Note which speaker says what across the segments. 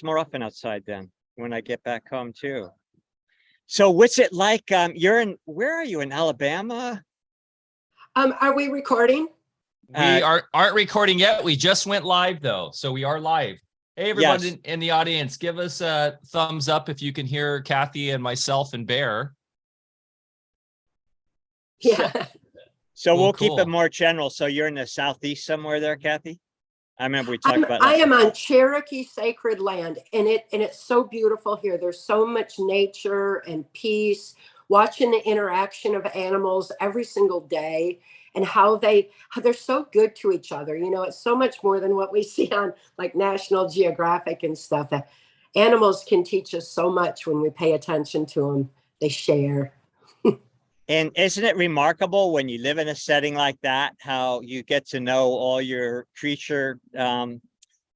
Speaker 1: more often outside then when I get back home too. So what's it like? Where are you, in Alabama?
Speaker 2: Are we recording?
Speaker 3: We aren't recording yet. We just went live though. So we are live. Hey, everybody yes. in the audience, give us a thumbs up if you can hear Cathy and myself and Bear.
Speaker 2: Yeah.
Speaker 1: So we'll keep it more general. So you're in the Southeast somewhere there, Cathy? I remember we talked about that.
Speaker 2: I am on Cherokee sacred land, and it's so beautiful here. There's so much nature and peace, watching the interaction of animals every single day and how they're so good to each other. You know, it's so much more than what we see on like National Geographic and stuff. Animals can teach us so much when we pay attention to them. They share.
Speaker 1: And isn't it remarkable when you live in a setting like that, how you get to know all your creature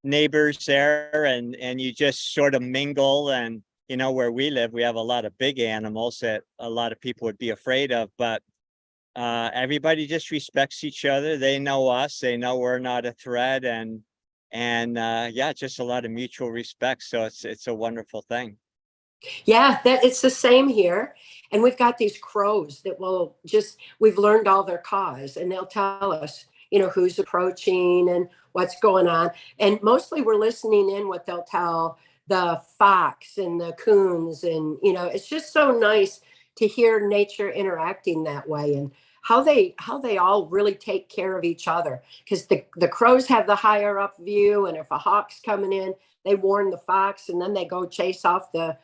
Speaker 1: neighbors there, and you just sort of mingle. And, you know, where we live, we have a lot of big animals that a lot of people would be afraid of, but everybody just respects each other. They know us, they know we're not a threat, and yeah, just a lot of mutual respect. So it's a wonderful thing.
Speaker 2: Yeah, it's the same here. And we've got these crows that we've learned all their cause, and they'll tell us, you know, who's approaching and what's going on. And mostly we're listening in what they'll tell the fox and the coons. And, you know, it's just so nice to hear nature interacting that way, and how they all really take care of each other, because the crows have the higher up view. And if a hawk's coming in, they warn the fox, and then they go chase off the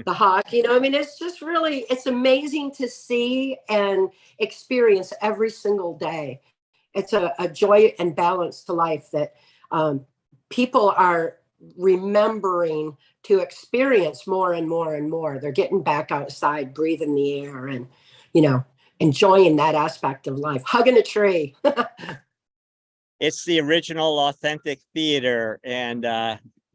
Speaker 2: hawk. You know, I mean, it's just really, it's amazing to see and experience every single day. It's a joy and balance to life that people are remembering to experience more and more and more. They're getting back outside, breathing the air, and, you know, enjoying that aspect of life, hugging a tree.
Speaker 1: It's the original authentic theater, and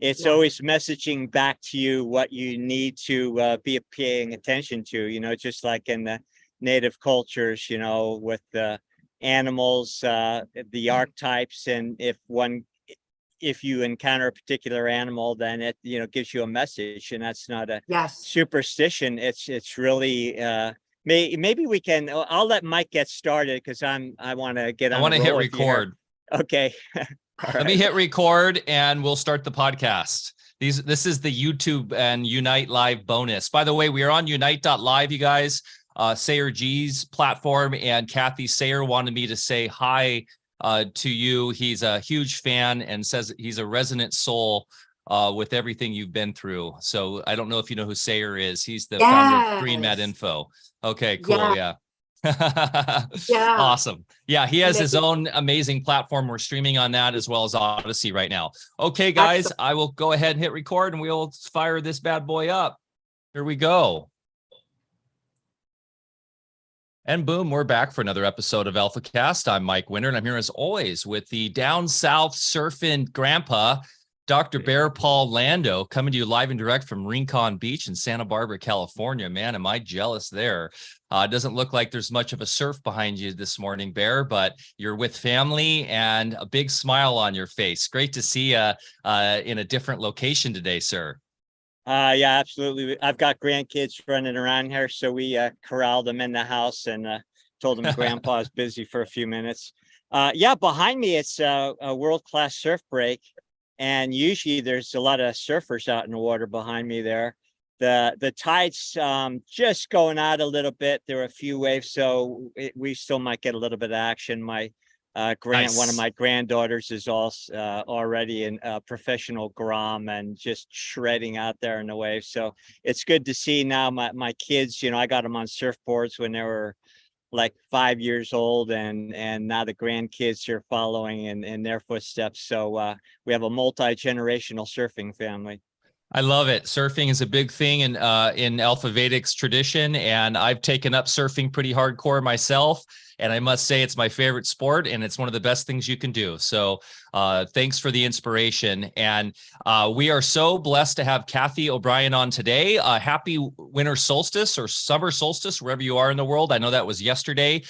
Speaker 1: it's always messaging back to you what you need to be paying attention to, you know, just like in the native cultures, you know, with the animals, the archetypes. And if you encounter a particular animal, then it, you know, gives you a message, and that's not a superstition. It's really, maybe we can, I'll let Mike get started, because I want to get on.
Speaker 3: I want to hit record.
Speaker 1: Okay.
Speaker 3: Let me hit record and we'll start the podcast. This is the YouTube and Unite Live bonus. By the way, we are on unite.live, you guys. Sayer G's platform, and Cathy Sayer wanted me to say hi to you. He's a huge fan and says he's a resonant soul with everything you've been through. So I don't know if you know who Sayer is. He's the founder of Green Med Info. Okay, cool. Yeah. Awesome. Yeah, he has his own amazing platform. We're streaming on that as well as Odyssey right now. Okay, guys, I will go ahead and hit record, and we'll fire this bad boy up. Here we go. And boom, we're back for another episode of Alfacast. I'm Mike Winter, and I'm here as always with the down south surfing grandpa, Dr. Bear Paul Lando, coming to you live and direct from Rincon Beach in Santa Barbara, California. Man, am I jealous there. It doesn't look like there's much of a surf behind you this morning, Bear, but you're with family and a big smile on your face. Great to see you in a different location today, sir.
Speaker 1: Yeah, absolutely. I've got grandkids running around here, so we corralled them in the house and told them Grandpa's busy for a few minutes. Yeah, behind me, it's a world-class surf break. And usually there's a lot of surfers out in the water behind me there. The tide's just going out a little bit. There are a few waves, so we still might get a little bit of action. My one of my granddaughters is also already in professional Grom and just shredding out there in the waves. So it's good to see now my kids, you know, I got them on surfboards when they were like 5 years old, and now the grandkids are following in their footsteps. So we have a multi-generational surfing family.
Speaker 3: I love it. Surfing is a big thing in Alfa Vedic's tradition, and I've taken up surfing pretty hardcore myself. And I must say it's my favorite sport, and it's one of the best things you can do. So thanks for the inspiration. And we are so blessed to have Cathy O'Brien on today. Happy winter solstice or summer solstice, wherever you are in the world. I know that was yesterday.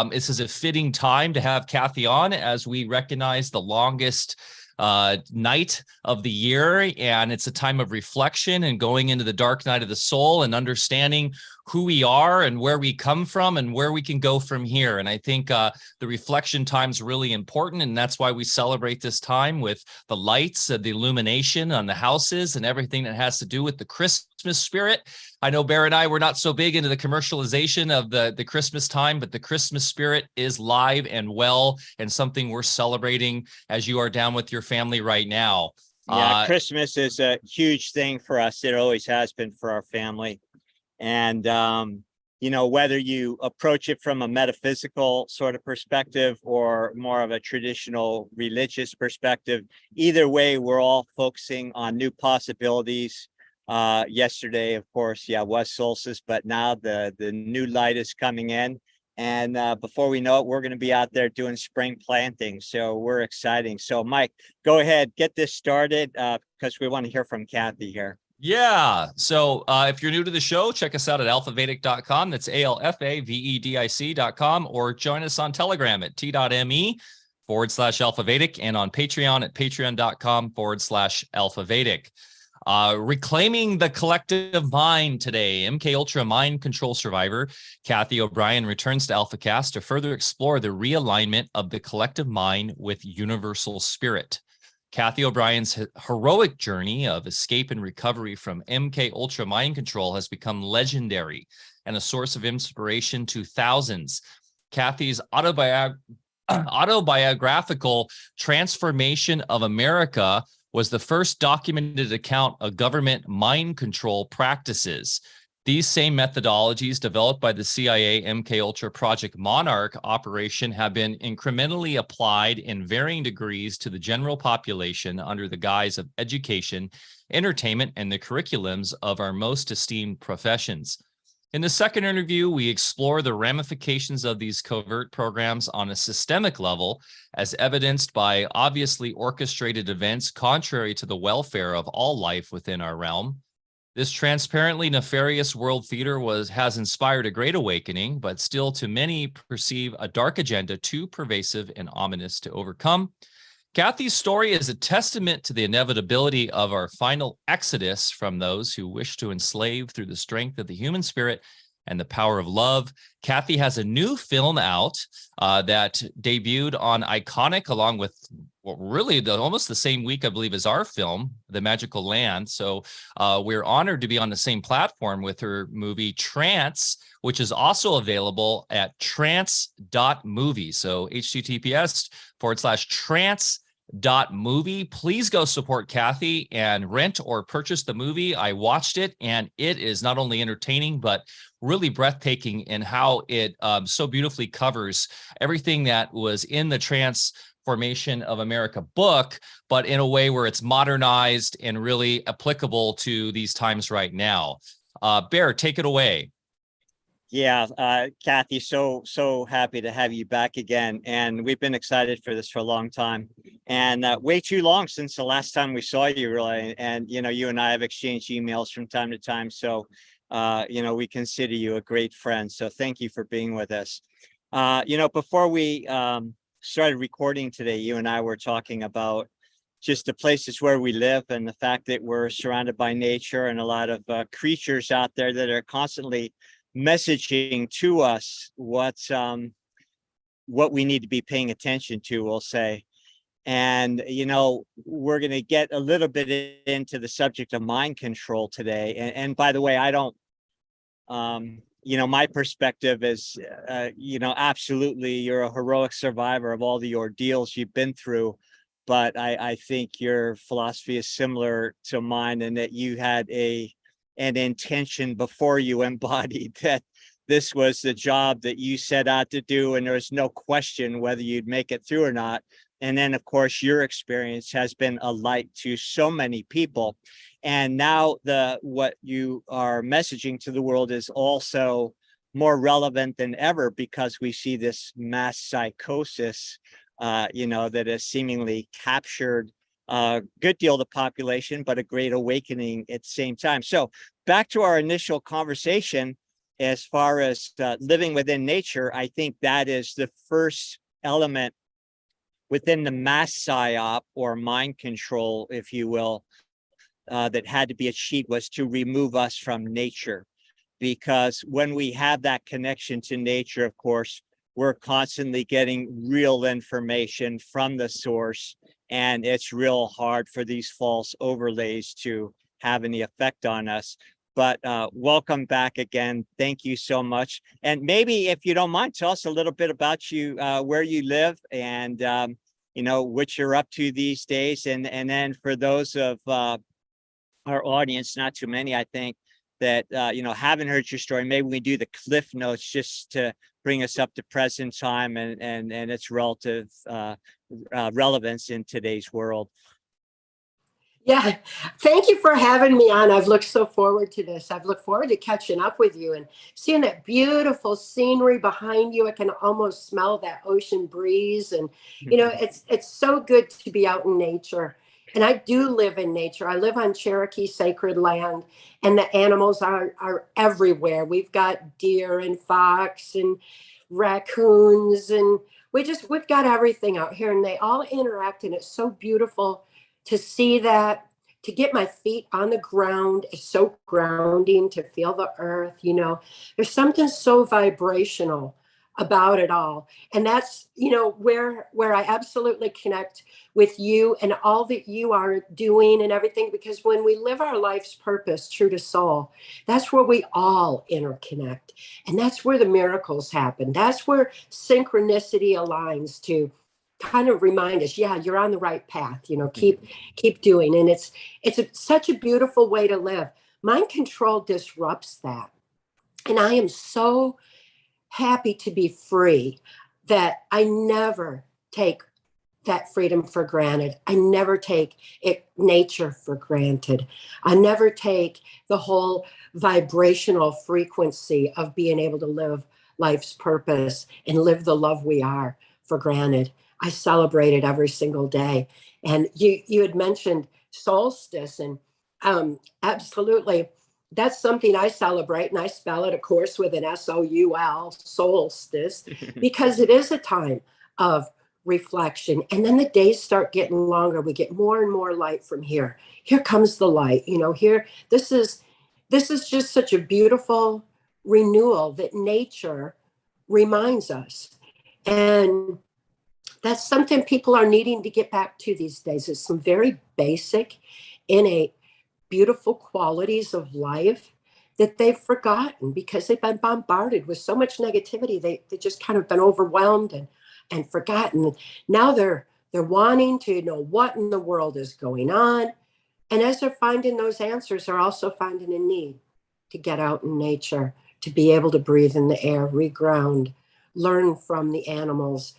Speaker 3: This is a fitting time to have Cathy on as we recognize the longest night of the year, and it's a time of reflection and going into the dark night of the soul and understanding who we are and where we come from and where we can go from here. And I think the reflection time is really important, and that's why we celebrate this time with the lights, the illumination on the houses, and everything that has to do with the Christmas spirit. I know Bear and I were not so big into the commercialization of the Christmas time, but the Christmas spirit is live and well, and something we're celebrating as you are down with your family right now.
Speaker 1: Yeah, Christmas is a huge thing for us. It always has been for our family. And, you know, whether you approach it from a metaphysical sort of perspective or more of a traditional religious perspective, either way, we're all focusing on new possibilities. Yesterday, of course, was solstice, but now the new light is coming in. And before we know it, we're going to be out there doing spring planting. So we're exciting. So Mike, go ahead, get this started because we want to hear from Cathy here.
Speaker 3: Yeah. So if you're new to the show, check us out at alfavedic.com. That's ALFAVEDIC.com, or join us on Telegram at t.me/AlfaVedic, and on Patreon at patreon.com/AlfaVedic. Reclaiming the collective mind today. MK-Ultra mind control survivor Cathy O'Brien returns to Afacast to further explore the realignment of the collective mind with universal spirit. Cathy O'Brien's heroic journey of escape and recovery from MK-Ultra mind control has become legendary and a source of inspiration to thousands. Cathy's autobiographical TRANCE Formation of America was the first documented account of government mind control practices. These same methodologies developed by the CIA MK-Ultra Project Monarch operation have been incrementally applied in varying degrees to the general population under the guise of education, entertainment, and the curriculums of our most esteemed professions. In the second interview, we explore the ramifications of these covert programs on a systemic level, as evidenced by obviously orchestrated events contrary to the welfare of all life within our realm. This transparently nefarious world theater has inspired a great awakening, but still to many perceive a dark agenda too pervasive and ominous to overcome. Cathy's story is a testament to the inevitability of our final exodus from those who wish to enslave through the strength of the human spirit and the power of love. Cathy has a new film out that debuted on Iconic, along with almost the same week, I believe, as our film, The Magical Land. So we're honored to be on the same platform with her movie Trance, which is also available at trance.movie. So https://trance.movie. Please go support Cathy and rent or purchase the movie. I watched it, and it is not only entertaining, but really breathtaking in how it so beautifully covers everything that was in the TRANCE Formation of America book, but in a way where it's modernized and really applicable to these times right now. Bear, take it away.
Speaker 1: Yeah, Cathy, so happy to have you back again. And we've been excited for this for a long time, and way too long since the last time we saw you, really. And, you know, you and I have exchanged emails from time to time. So, you know, we consider you a great friend. So thank you for being with us. You know, before we started recording today, you and I were talking about just the places where we live and the fact that we're surrounded by nature and a lot of creatures out there that are constantly messaging to us what we need to be paying attention to, we'll say. And, you know, we're going to get a little bit into the subject of mind control today. And by the way, I don't, you know, my perspective is, you know, absolutely, you're a heroic survivor of all the ordeals you've been through. But I think your philosophy is similar to mine, in that you had an intention before you embodied that this was the job that you set out to do, and there was no question whether you'd make it through or not. And then, of course, your experience has been a light to so many people. And now what you are messaging to the world is also more relevant than ever, because we see this mass psychosis, you know, that has seemingly captured a good deal of the population, but a great awakening at the same time. So back to our initial conversation, as far as living within nature, I think that is the first element within the mass psyop or mind control, if you will, that had to be achieved was to remove us from nature. Because when we have that connection to nature, of course, we're constantly getting real information from the source, and it's real hard for these false overlays to have any effect on us. But welcome back again. Thank you so much. And maybe if you don't mind, tell us a little bit about you, where you live, and what you're up to these days. And then for those of our audience, not too many, I think, that haven't heard your story, maybe we do the cliff notes just to bring us up to present time and its relative relevance in today's world.
Speaker 2: Yeah, thank you for having me on. I've looked so forward to this. I've looked forward to catching up with you and seeing that beautiful scenery behind you. I can almost smell that ocean breeze. And, it's so good to be out in nature. And I do live in nature. I live on Cherokee sacred land, and the animals are everywhere. We've got deer and fox and raccoons, and we've got everything out here, and they all interact, and it's so beautiful to see that, to get my feet on the ground is so grounding, to feel the earth. There's something so vibrational about it all. And that's, where I absolutely connect with you and all that you are doing and everything, because when we live our life's purpose true to soul, that's where we all interconnect. And that's where the miracles happen. That's where synchronicity aligns to kind of remind us, yeah, you're on the right path, keep doing. And it's such a beautiful way to live. Mind control disrupts that. And I am so happy to be free that I never take that freedom for granted. I never take nature for granted. I never take the whole vibrational frequency of being able to live life's purpose and live the love we are for granted. I celebrate it every single day. And you had mentioned solstice, and absolutely, that's something I celebrate, and I spell it, of course, with an SOUL, solstice, because it is a time of reflection. And then the days start getting longer. We get more and more light from here. Here comes the light. This is just such a beautiful renewal that nature reminds us. And that's something people are needing to get back to these days. It's some very basic, innate, beautiful qualities of life that they've forgotten because they've been bombarded with so much negativity. They just kind of been overwhelmed and forgotten. Now they're wanting to know what in the world is going on. And as they're finding those answers, they're also finding a need to get out in nature, to be able to breathe in the air, reground, learn from the animals,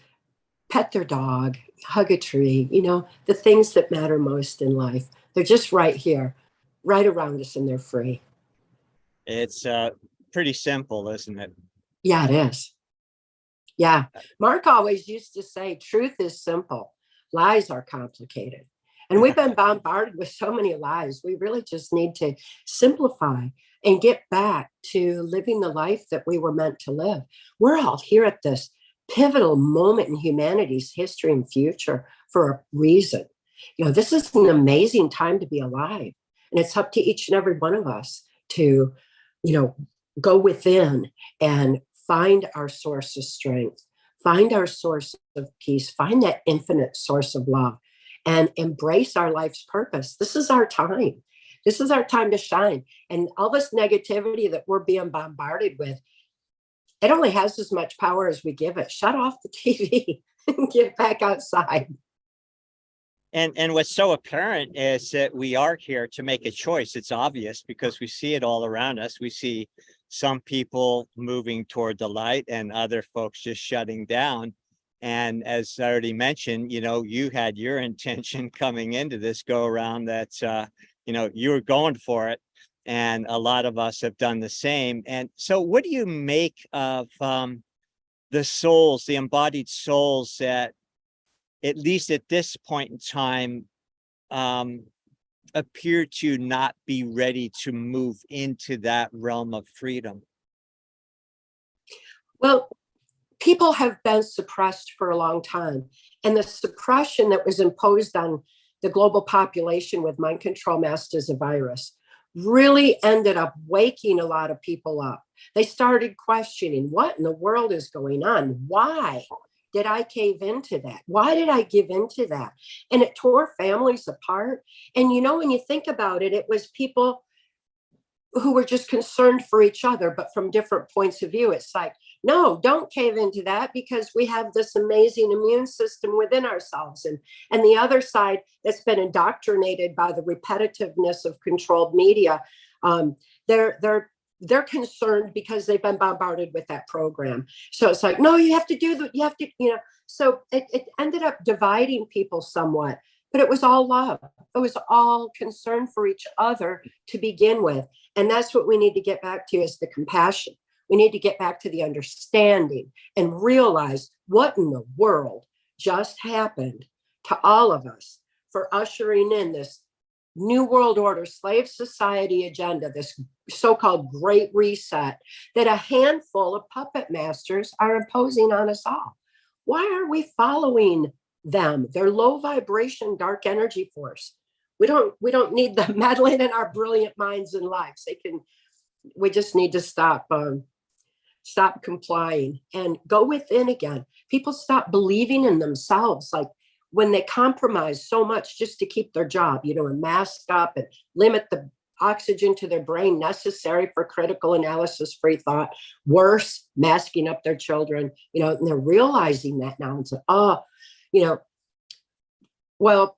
Speaker 2: pet their dog, hug a tree, the things that matter most in life. They're just right here, right around us, and they're free.
Speaker 1: It's pretty simple, isn't it?
Speaker 2: Yeah, it is. Yeah. Mark always used to say, truth is simple, lies are complicated. And we've been bombarded with so many lies. We really just need to simplify and get back to living the life that we were meant to live. We're all here at this pivotal moment in humanity's history and future for a reason. This is an amazing time to be alive. And it's up to each and every one of us to, go within and find our source of strength, find our source of peace, find that infinite source of love, and embrace our life's purpose. This is our time. This is our time to shine. And all this negativity that we're being bombarded with, it only has as much power as we give it. Shut off the TV and get back outside.
Speaker 1: And what's so apparent is that we are here to make a choice. It's obvious because we see it all around us. We see some people moving toward the light and other folks just shutting down. And as I already mentioned, you had your intention coming into this go around that, you were going for it. And a lot of us have done the same. And so what do you make of the souls, the embodied souls that, at least at this point in time, appear to not be ready to move into that realm of freedom?
Speaker 2: Well, people have been suppressed for a long time. And the suppression that was imposed on the global population with mind control masked as a virus really ended up waking a lot of people up. They started questioning, what in the world is going on? Why did I cave into that? Why did I give into that? And it tore families apart. And you know, when you think about it, it was people who were just concerned for each other, but from different points of view. It's like, no, don't cave into that, because we have this amazing immune system within ourselves. And the other side that's been indoctrinated by the repetitiveness of controlled media, they're concerned because they've been bombarded with that program. So it's like, no, you have to do you have to, you know. So it ended up dividing people somewhat, but it was all love. It was all concern for each other to begin with. And that's what we need to get back to, is the compassion. We need to get back to the understanding and realize what in the world just happened to all of us for ushering in this new world order, slave society agenda, this so-called great reset that a handful of puppet masters are imposing on us all. Why are we following them? They're low vibration, dark energy force. We don't need them meddling in our brilliant minds and lives. We just need to stop complying and go within again. People stop believing in themselves. Like when they compromise so much just to keep their job, you know, and mask up and limit the oxygen to their brain necessary for critical analysis, free thought, worse, masking up their children, you know, and they're realizing that now and say, oh, you know, well,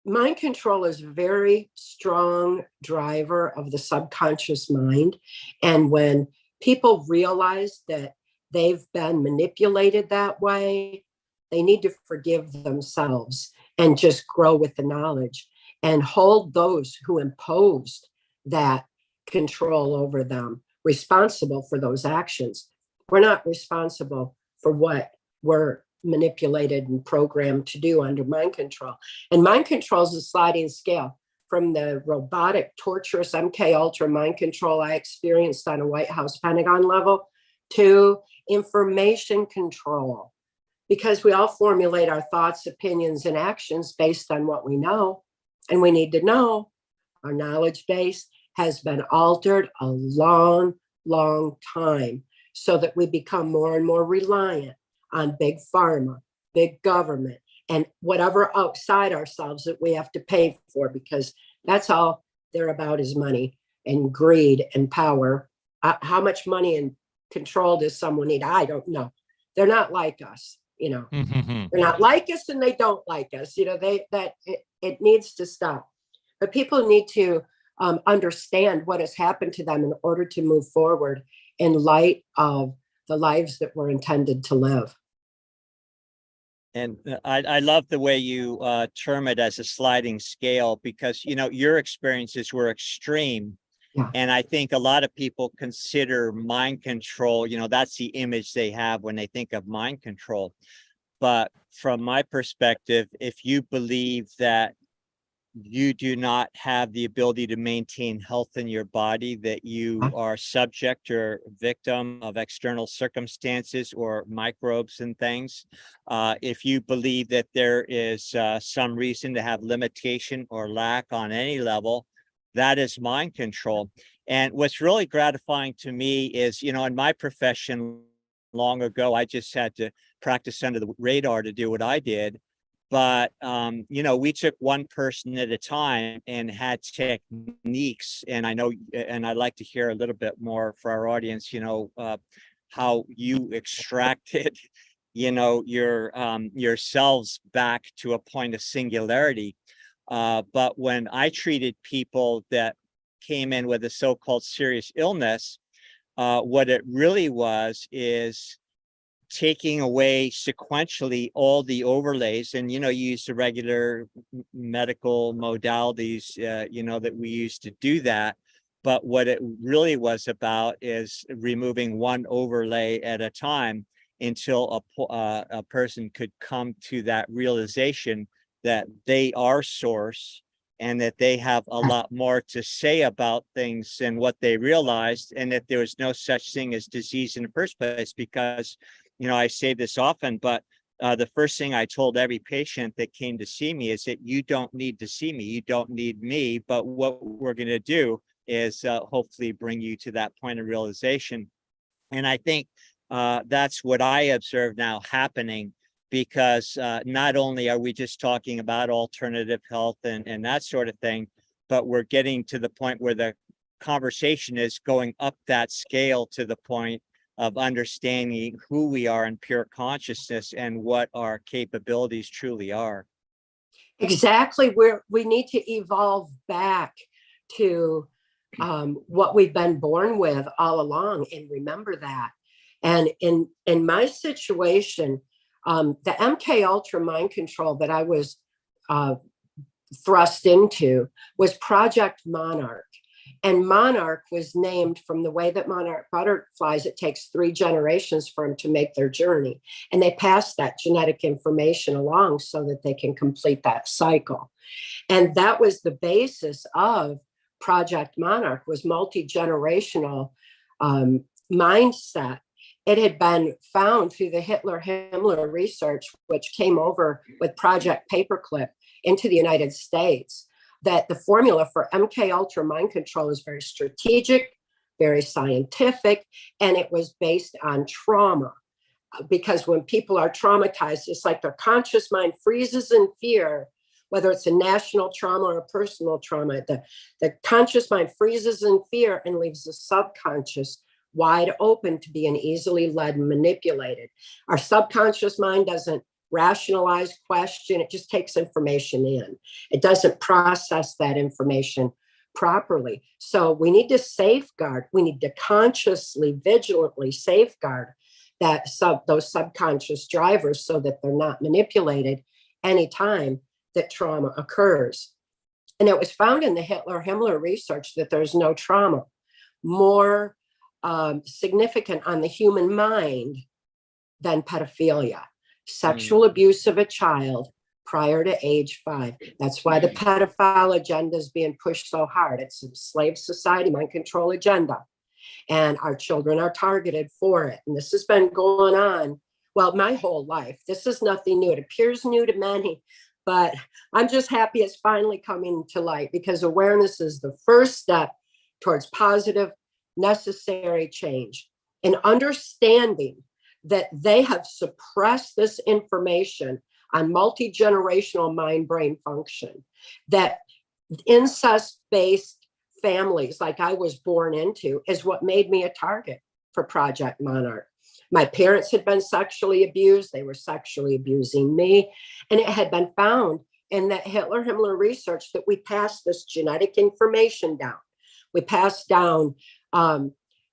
Speaker 2: mind control is a very strong driver of the subconscious mind. And when people realize that they've been manipulated that way, they need to forgive themselves and just grow with the knowledge and hold those who imposed that control over them responsible for those actions. We're not responsible for what we're manipulated and programmed to do under mind control. And mind control is a sliding scale from the robotic, torturous MK-Ultra mind control I experienced on a White House Pentagon level to information control, because we all formulate our thoughts, opinions, and actions based on what we know. And we need to know our knowledge base has been altered a long, long time so that we become more and more reliant on big pharma, big government, and whatever outside ourselves that we have to pay for, because that's all they're about is money and greed and power. How much money and control does someone need? I don't know. They're not like us, you know. They're not like us, and they don't like us. You know, it needs to stop. But people need to understand what has happened to them in order to move forward in light of the lives that we're intended to live.
Speaker 1: And I love the way you term it as a sliding scale, because, you know, your experiences were extreme.
Speaker 2: Yeah.
Speaker 1: And I think a lot of people consider mind control, you know, that's the image they have when they think of mind control. But from my perspective, if you believe that you do not have the ability to maintain health in your body, that you are subject or victim of external circumstances or microbes and things, if you believe that there is some reason to have limitation or lack on any level, that is mind control. And what's really gratifying to me is, you know, in my profession long ago, I just had to practice under the radar to do what I did. But, you know, we took one person at a time and had techniques. And I know, and I'd like to hear a little bit more for our audience, you know, how you extracted, you know, yourselves back to a point of singularity. But when I treated people that came in with a so-called serious illness, what it really was is taking away sequentially all the overlays. And, you know, you use the regular medical modalities, you know, that we use to do that. But what it really was about is removing one overlay at a time until a person could come to that realization that they are source and that they have a lot more to say about things than what they realized, and that there was no such thing as disease in the first place. Because, you know, I say this often, but the first thing I told every patient that came to see me is that you don't need to see me, you don't need me, but what we're going to do is hopefully bring you to that point of realization. And I think that's what I observe now happening, because not only are we just talking about alternative health and that sort of thing, but we're getting to the point where the conversation is going up that scale to the point of understanding who we are in pure consciousness and what our capabilities truly are.
Speaker 2: Exactly. We need to evolve back to what we've been born with all along, and remember that. And in my situation, the MK-Ultra mind control that I was thrust into was Project Monarch. And Monarch was named from the way that monarch butterflies, it takes 3 generations for them to make their journey. And they pass that genetic information along so that they can complete that cycle. And that was the basis of Project Monarch, was multi-generational mindset. It had been found through the Hitler-Himmler research, which came over with Project Paperclip into the United States, that the formula for MK-Ultra mind control is very strategic, very scientific, and it was based on trauma. Because when people are traumatized, it's like their conscious mind freezes in fear, whether it's a national trauma or a personal trauma. The conscious mind freezes in fear and leaves the subconscious wide open to being easily led and manipulated. Our subconscious mind doesn't rationalize, question, it just takes information in. It doesn't process that information properly. So we need to safeguard, we need to consciously, vigilantly safeguard those subconscious drivers so that they're not manipulated anytime that trauma occurs. And it was found in the Hitler-Himmler research that there's no trauma more significant on the human mind than pedophilia, sexual abuse of a child prior to age 5. That's why the pedophile agenda is being pushed so hard. It's a slave society mind control agenda, and our children are targeted for it. And this has been going on, well, my whole life. This is nothing new. It appears new to many, but I'm just happy it's finally coming to light, because awareness is the first step towards positive, necessary change. And understanding that they have suppressed this information on multi-generational mind-brain function, that incest-based families like I was born into is what made me a target for Project Monarch. My parents had been sexually abused. They were sexually abusing me. And it had been found in that Hitler-Himmler research that we passed this genetic information down. We passed down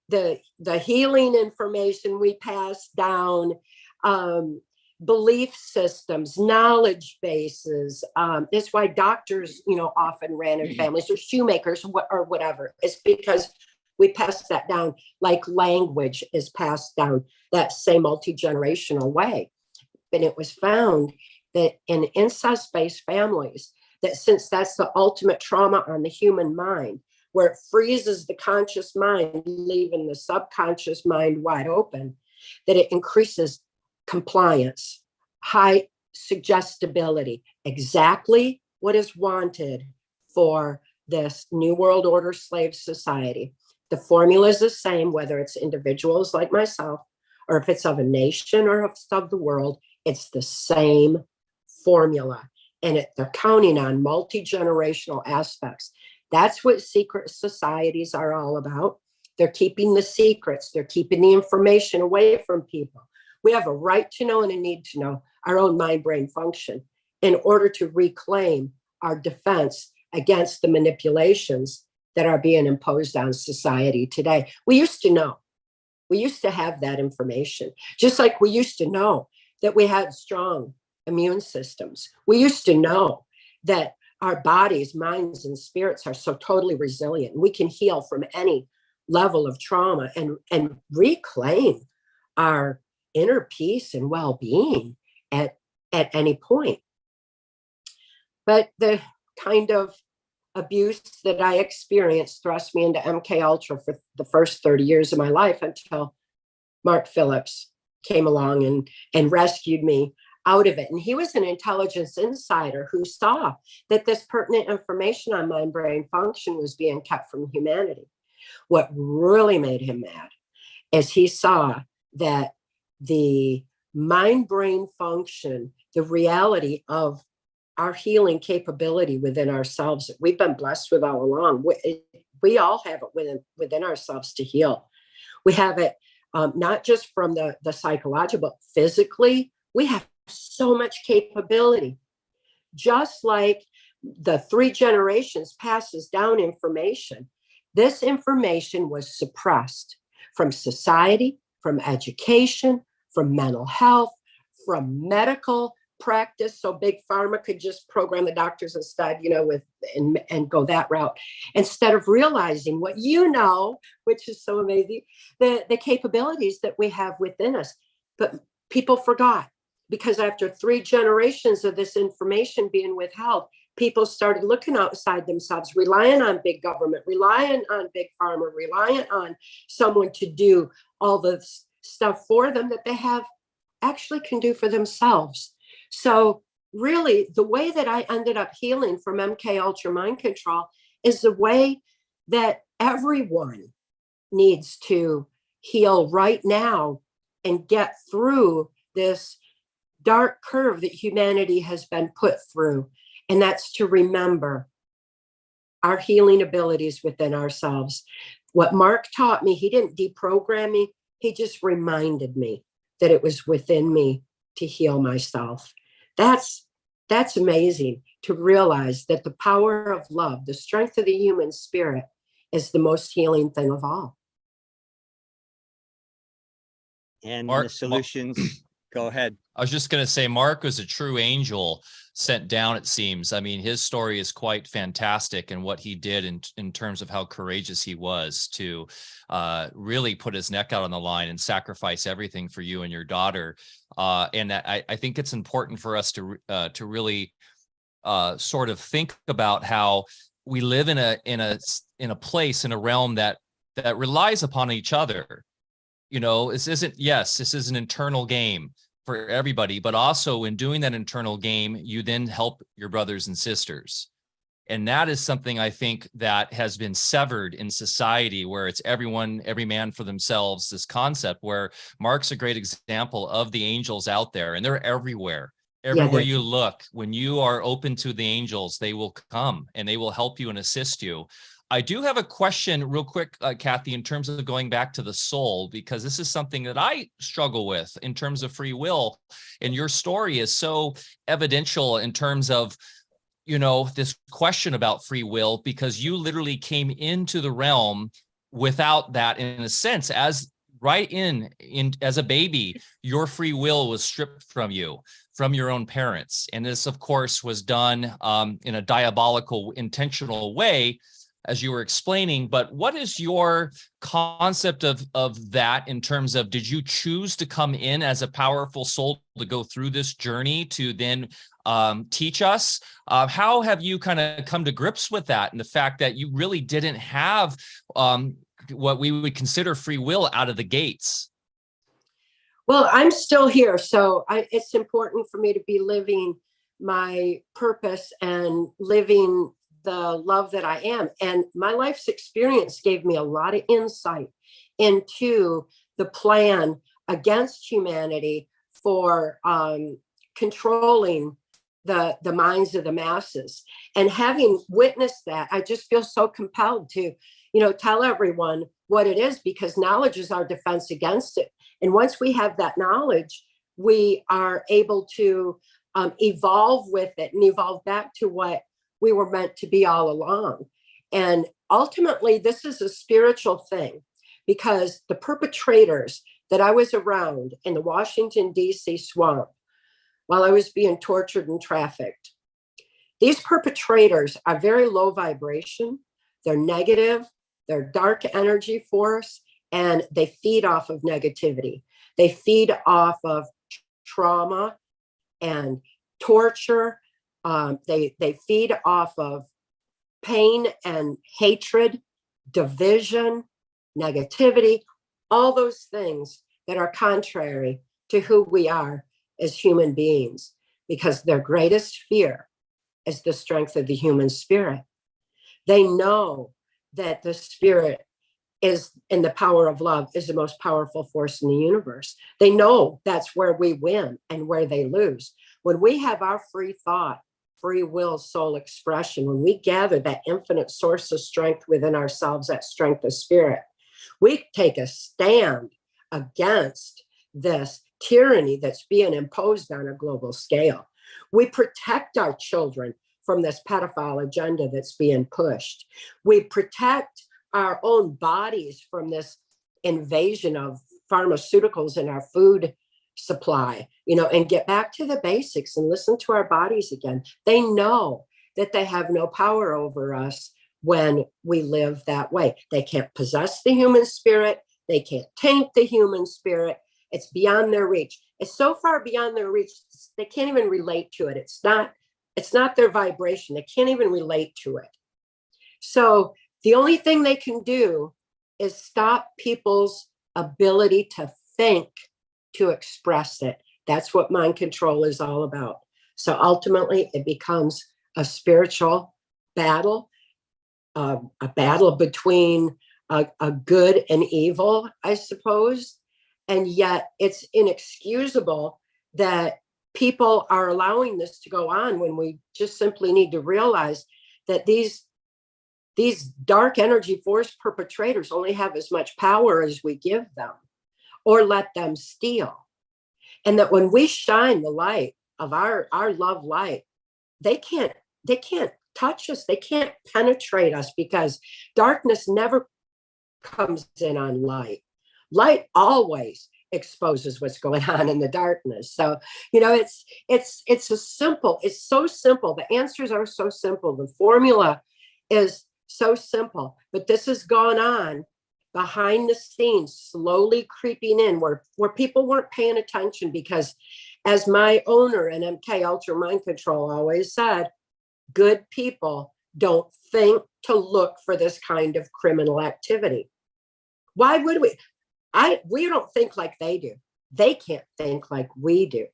Speaker 2: the healing information, we passed down belief systems, knowledge bases. That's why doctors, often ran in families, or shoemakers or whatever. It's because we passed that down, like language is passed down that same multi-generational way. And it was found that in incest-based families, that since that's the ultimate trauma on the human mind, where it freezes the conscious mind, leaving the subconscious mind wide open, that it increases compliance, high suggestibility, exactly what is wanted for this New World Order slave society. The formula is the same, whether it's individuals like myself, or if it's of a nation or if it's of the world, it's the same formula. And they're counting on multi-generational aspects. That's what secret societies are all about. They're keeping the secrets. They're keeping the information away from people. We have a right to know and a need to know our own mind-brain function in order to reclaim our defense against the manipulations that are being imposed on society today. We used to know. We used to have that information, just like we used to know that we had strong immune systems. We used to know that our bodies, minds, and spirits are so totally resilient. We can heal from any level of trauma and reclaim our inner peace and well-being at any point. But the kind of abuse that I experienced thrust me into MK-Ultra for the first 30 years of my life, until Mark Phillips came along and rescued me out of it. And he was an intelligence insider who saw that this pertinent information on mind brain function was being kept from humanity. What really made him mad is he saw that the mind brain function, the reality of our healing capability within ourselves, that we've been blessed with all along. We all have it within ourselves to heal. We have it not just from the psychological, but physically. We have so much capability. Just like the 3 generations passes down information, this information was suppressed from society, from education, from mental health, from medical practice. So big pharma could just program the doctors instead, and go that route, instead of realizing what which is so amazing, the capabilities that we have within us. But people forgot, because after 3 generations of this information being withheld, people started looking outside themselves, relying on big government, relying on big pharma, relying on someone to do all the stuff for them that they actually can do for themselves. So really, the way that I ended up healing from MK-Ultra mind control is the way that everyone needs to heal right now and get through this dark curve that humanity has been put through. And that's to remember our healing abilities within ourselves. What Mark taught me, he didn't deprogram me. He just reminded me that it was within me to heal myself. That's amazing, to realize that the power of love, the strength of the human spirit, is the most healing thing of all.
Speaker 1: And
Speaker 3: Mark,
Speaker 1: the solutions, go ahead.
Speaker 3: I was just going to say, Mark was a true angel sent down, it seems. I mean, his story is quite fantastic, and what he did in terms of how courageous he was to really put his neck out on the line and sacrifice everything for you and your daughter. And I think it's important for us to really sort of think about how we live in a place, in a realm that relies upon each other. This is an internal game for everybody, but also in doing that internal game, you then help your brothers and sisters. And that is something I think that has been severed in society, where it's every man for themselves, this concept where Mark's a great example of the angels out there, and they're everywhere. Everywhere you look, when you are open to the angels, they will come and they will help you and assist you. I do have a question real quick, Cathy, in terms of going back to the soul, because this is something that I struggle with in terms of free will. And your story is so evidential in terms of, this question about free will, because you literally came into the realm without that, in a sense, as a baby, your free will was stripped from you, from your own parents. And this, of course, was done in a diabolical, intentional way, as you were explaining. But what is your concept of that, in terms of, did you choose to come in as a powerful soul to go through this journey to then teach us? How have you kind of come to grips with that, and the fact that you really didn't have what we would consider free will out of the gates?
Speaker 2: Well, I'm still here, so it's important for me to be living my purpose and living the love that I am. And my life's experience gave me a lot of insight into the plan against humanity for controlling the minds of the masses. And having witnessed that, I just feel so compelled to, tell everyone what it is, because knowledge is our defense against it. And once we have that knowledge, we are able to evolve with it and evolve back to what we were meant to be all along. And ultimately, this is a spiritual thing, because the perpetrators that I was around in the Washington, D.C. swamp while I was being tortured and trafficked, these perpetrators are very low vibration. They're negative. They're dark energy force, and they feed off of negativity. They feed off of trauma and torture. They feed off of pain and hatred, division, negativity, all those things that are contrary to who we are as human beings, because their greatest fear is the strength of the human spirit. They know that the spirit is, and the power of love is the most powerful force in the universe. They know that's where we win and where they lose. When we have our free thought, free will, soul expression, when we gather that infinite source of strength within ourselves, that strength of spirit, we take a stand against this tyranny that's being imposed on a global scale. We protect our children from this pedophile agenda that's being pushed. We protect our own bodies from this invasion of pharmaceuticals in our food supply, and get back to the basics and listen to our bodies again. They know that they have no power over us when we live that way. They can't possess the human spirit. They can't taint the human spirit. It's beyond their reach. It's so far beyond their reach, they can't even relate to it. It's not their vibration. They can't even relate to it. So the only thing they can do is stop people's ability to think, to express it. That's what mind control is all about. So ultimately, it becomes a spiritual battle, a battle between a good and evil, I suppose. And yet it's inexcusable that people are allowing this to go on when we just simply need to realize that these dark energy force perpetrators only have as much power as we give them or let them steal. And that when we shine the light of our love light, they can't touch us. They can't penetrate us, because darkness never comes in on light. Light always exposes what's going on in the darkness. So, it's so simple. The answers are so simple. The formula is so simple, but this has gone on behind the scenes, slowly creeping in where people weren't paying attention, because as my owner in MK-Ultra Mind Control always said, good people don't think to look for this kind of criminal activity. Why would we? We don't think like they do. They can't think like we do.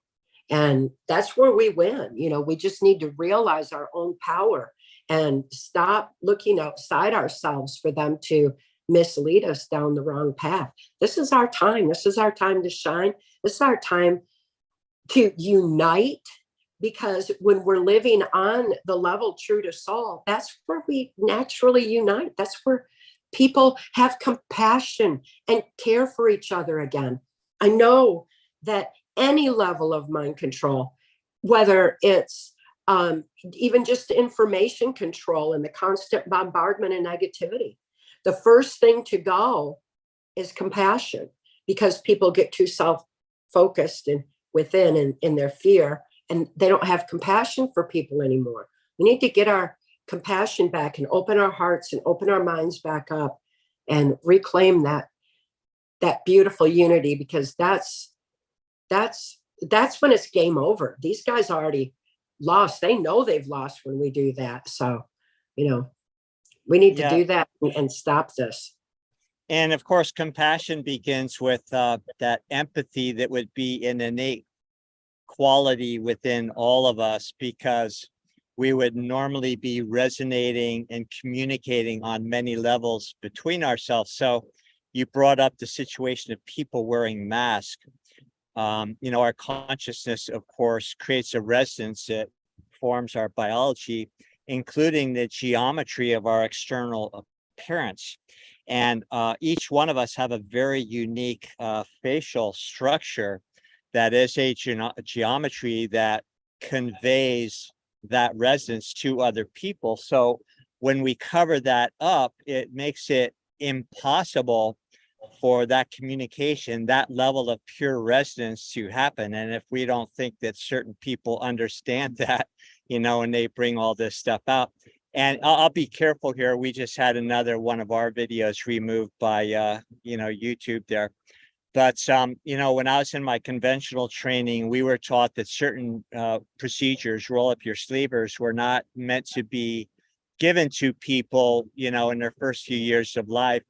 Speaker 2: And that's where we win. We just need to realize our own power and stop looking outside ourselves for them to mislead us down the wrong path. This is our time. This is our time to shine. This is our time to unite, because when we're living on the level true to soul, that's where we naturally unite. That's where people have compassion and care for each other again. I know that any level of mind control, whether it's even just information control and the constant bombardment and negativity, the first thing to go is compassion, because people get too self-focused and within and in their fear, and they don't have compassion for people anymore. We need to get our compassion back and open our hearts and open our minds back up and reclaim that beautiful unity, because that's when it's game over. These guys already lost. They know they've lost when we do that. So, we need to do that and stop this.
Speaker 1: And of course, compassion begins with that empathy that would be an innate quality within all of us, because we would normally be resonating and communicating on many levels between ourselves. So you brought up the situation of people wearing masks. Our consciousness, of course, creates a resonance that forms our biology, including the geometry of our external appearance. And each one of us have a very unique facial structure that is a geometry that conveys that resonance to other people. So when we cover that up, it makes it impossible for that communication, that level of pure resonance to happen. And if we don't think that certain people understand that, and they bring all this stuff out. And I'll be careful here. We just had another one of our videos removed by, YouTube there. But, when I was in my conventional training, we were taught that certain procedures, roll up your sleevers, were not meant to be given to people, in their first few years of life.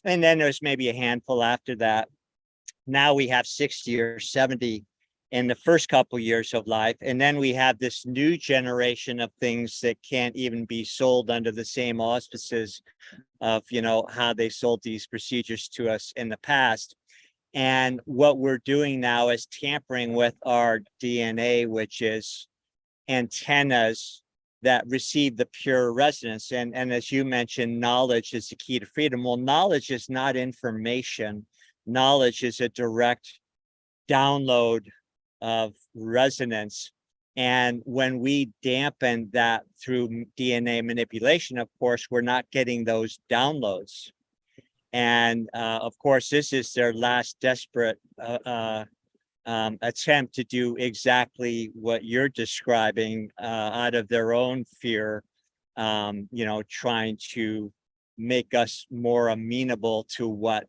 Speaker 1: And then there's maybe a handful after that. Now we have 60 or 70 in the first couple years of life. And then we have this new generation of things that can't even be sold under the same auspices of, you know, how they sold these procedures to us in the past. And what we're doing now is tampering with our DNA, which is antennas that receive the pure resonance. And as you mentioned, knowledge is the key to freedom. Well, knowledge is not information. Knowledge is a direct download of resonance. And when we dampen that through DNA manipulation, of course, we're not getting those downloads. And of course, this is their last desperate attempt to do exactly what you're describing, out of their own fear, you know, trying to make us more amenable to what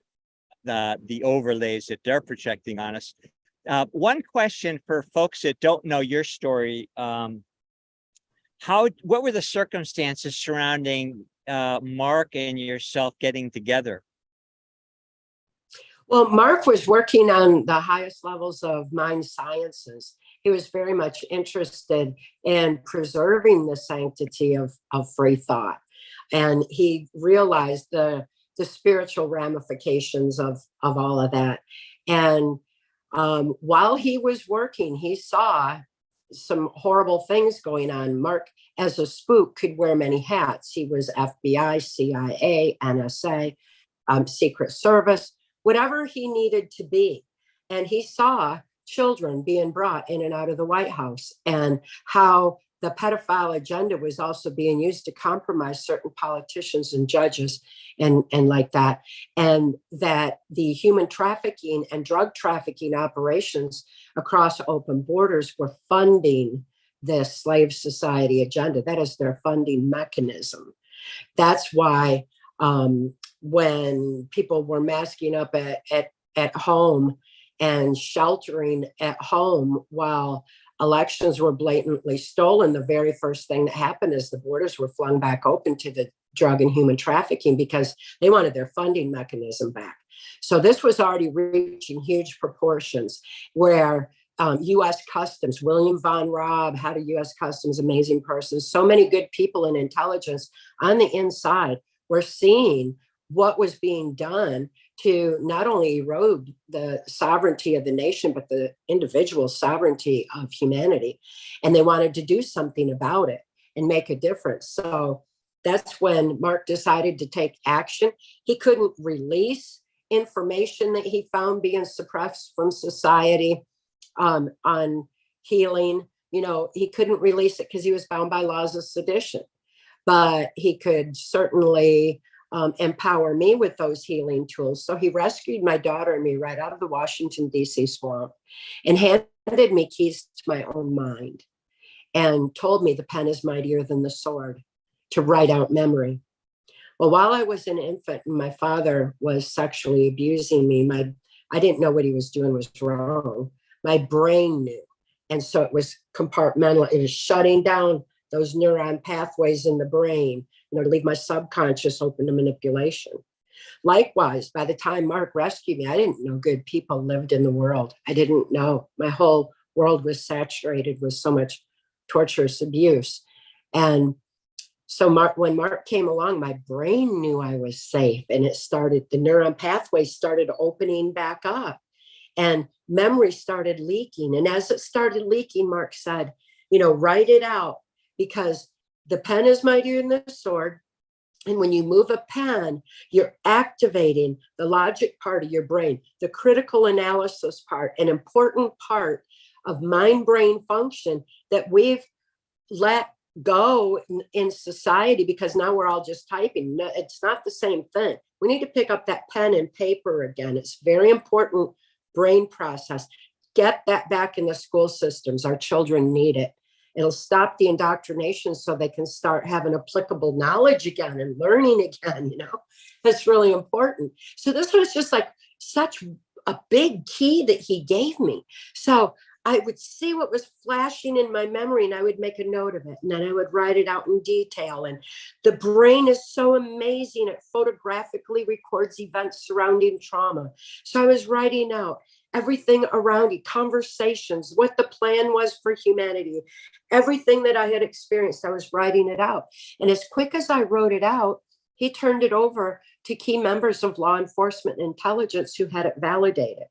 Speaker 1: the overlays that they're projecting on us. One question for folks that don't know your story, what were the circumstances surrounding Mark and yourself getting together?
Speaker 2: Well, Mark was working on the highest levels of mind sciences. He was very much interested in preserving the sanctity of free thought. And he realized the spiritual ramifications of all of that. And while he was working, he saw some horrible things going on. Mark, as a spook, could wear many hats. He was FBI, CIA, NSA, Secret Service, whatever he needed to be. And he saw children being brought in and out of the White House, and how the pedophile agenda was also being used to compromise certain politicians and judges and like that. And that the human trafficking and drug trafficking operations across open borders were funding this slave society agenda. That is their funding mechanism. That's why when people were masking up at home and sheltering at home while elections were blatantly stolen, the very first thing that happened is the borders were flung back open to the drug and human trafficking, because they wanted their funding mechanism back. So this was already reaching huge proportions, where U.S. Customs, William von Raab, head of U.S. Customs, amazing person, so many good people in intelligence on the inside were seeing what was being done to not only erode the sovereignty of the nation, but the individual sovereignty of humanity. And they wanted to do something about it and make a difference. So that's when Mark decided to take action. He couldn't release information that he found being suppressed from society on healing. You know, he couldn't release it because he was bound by laws of sedition, but he could certainly empower me with those healing tools. So he rescued my daughter and me right out of the Washington, D.C. swamp and handed me keys to my own mind and told me the pen is mightier than the sword to write out memory. Well, while I was an infant and my father was sexually abusing me, I didn't know what he was doing was wrong. My brain knew. And so it was compartmental. It was shutting down those neuron pathways in the brain, you know, to leave my subconscious open to manipulation. Likewise, by the time Mark rescued me, I didn't know good people lived in the world. I didn't know. My whole world was saturated with so much torturous abuse. And so when Mark came along, my brain knew I was safe, and it started, the neuron pathways started opening back up and memory started leaking. And as it started leaking, Mark said, you know, write it out, because the pen is mightier than the sword. And when you move a pen, you're activating the logic part of your brain, the critical analysis part, an important part of mind-brain function that we've let go in society, because now we're all just typing. No, it's not the same thing. We need to pick up that pen and paper again. It's very important brain process. Get that back in the school systems. Our children need it. It'll stop the indoctrination so they can start having applicable knowledge again and learning again, you know. That's really important. So this was just like such a big key that he gave me. So I would see what was flashing in my memory and I would make a note of it. And then I would write it out in detail. And the brain is so amazing. It photographically records events surrounding trauma. So I was writing out everything around it, conversations, what the plan was for humanity, everything that I had experienced, I was writing it out. And as quick as I wrote it out, he turned it over to key members of law enforcement and intelligence who had it validated.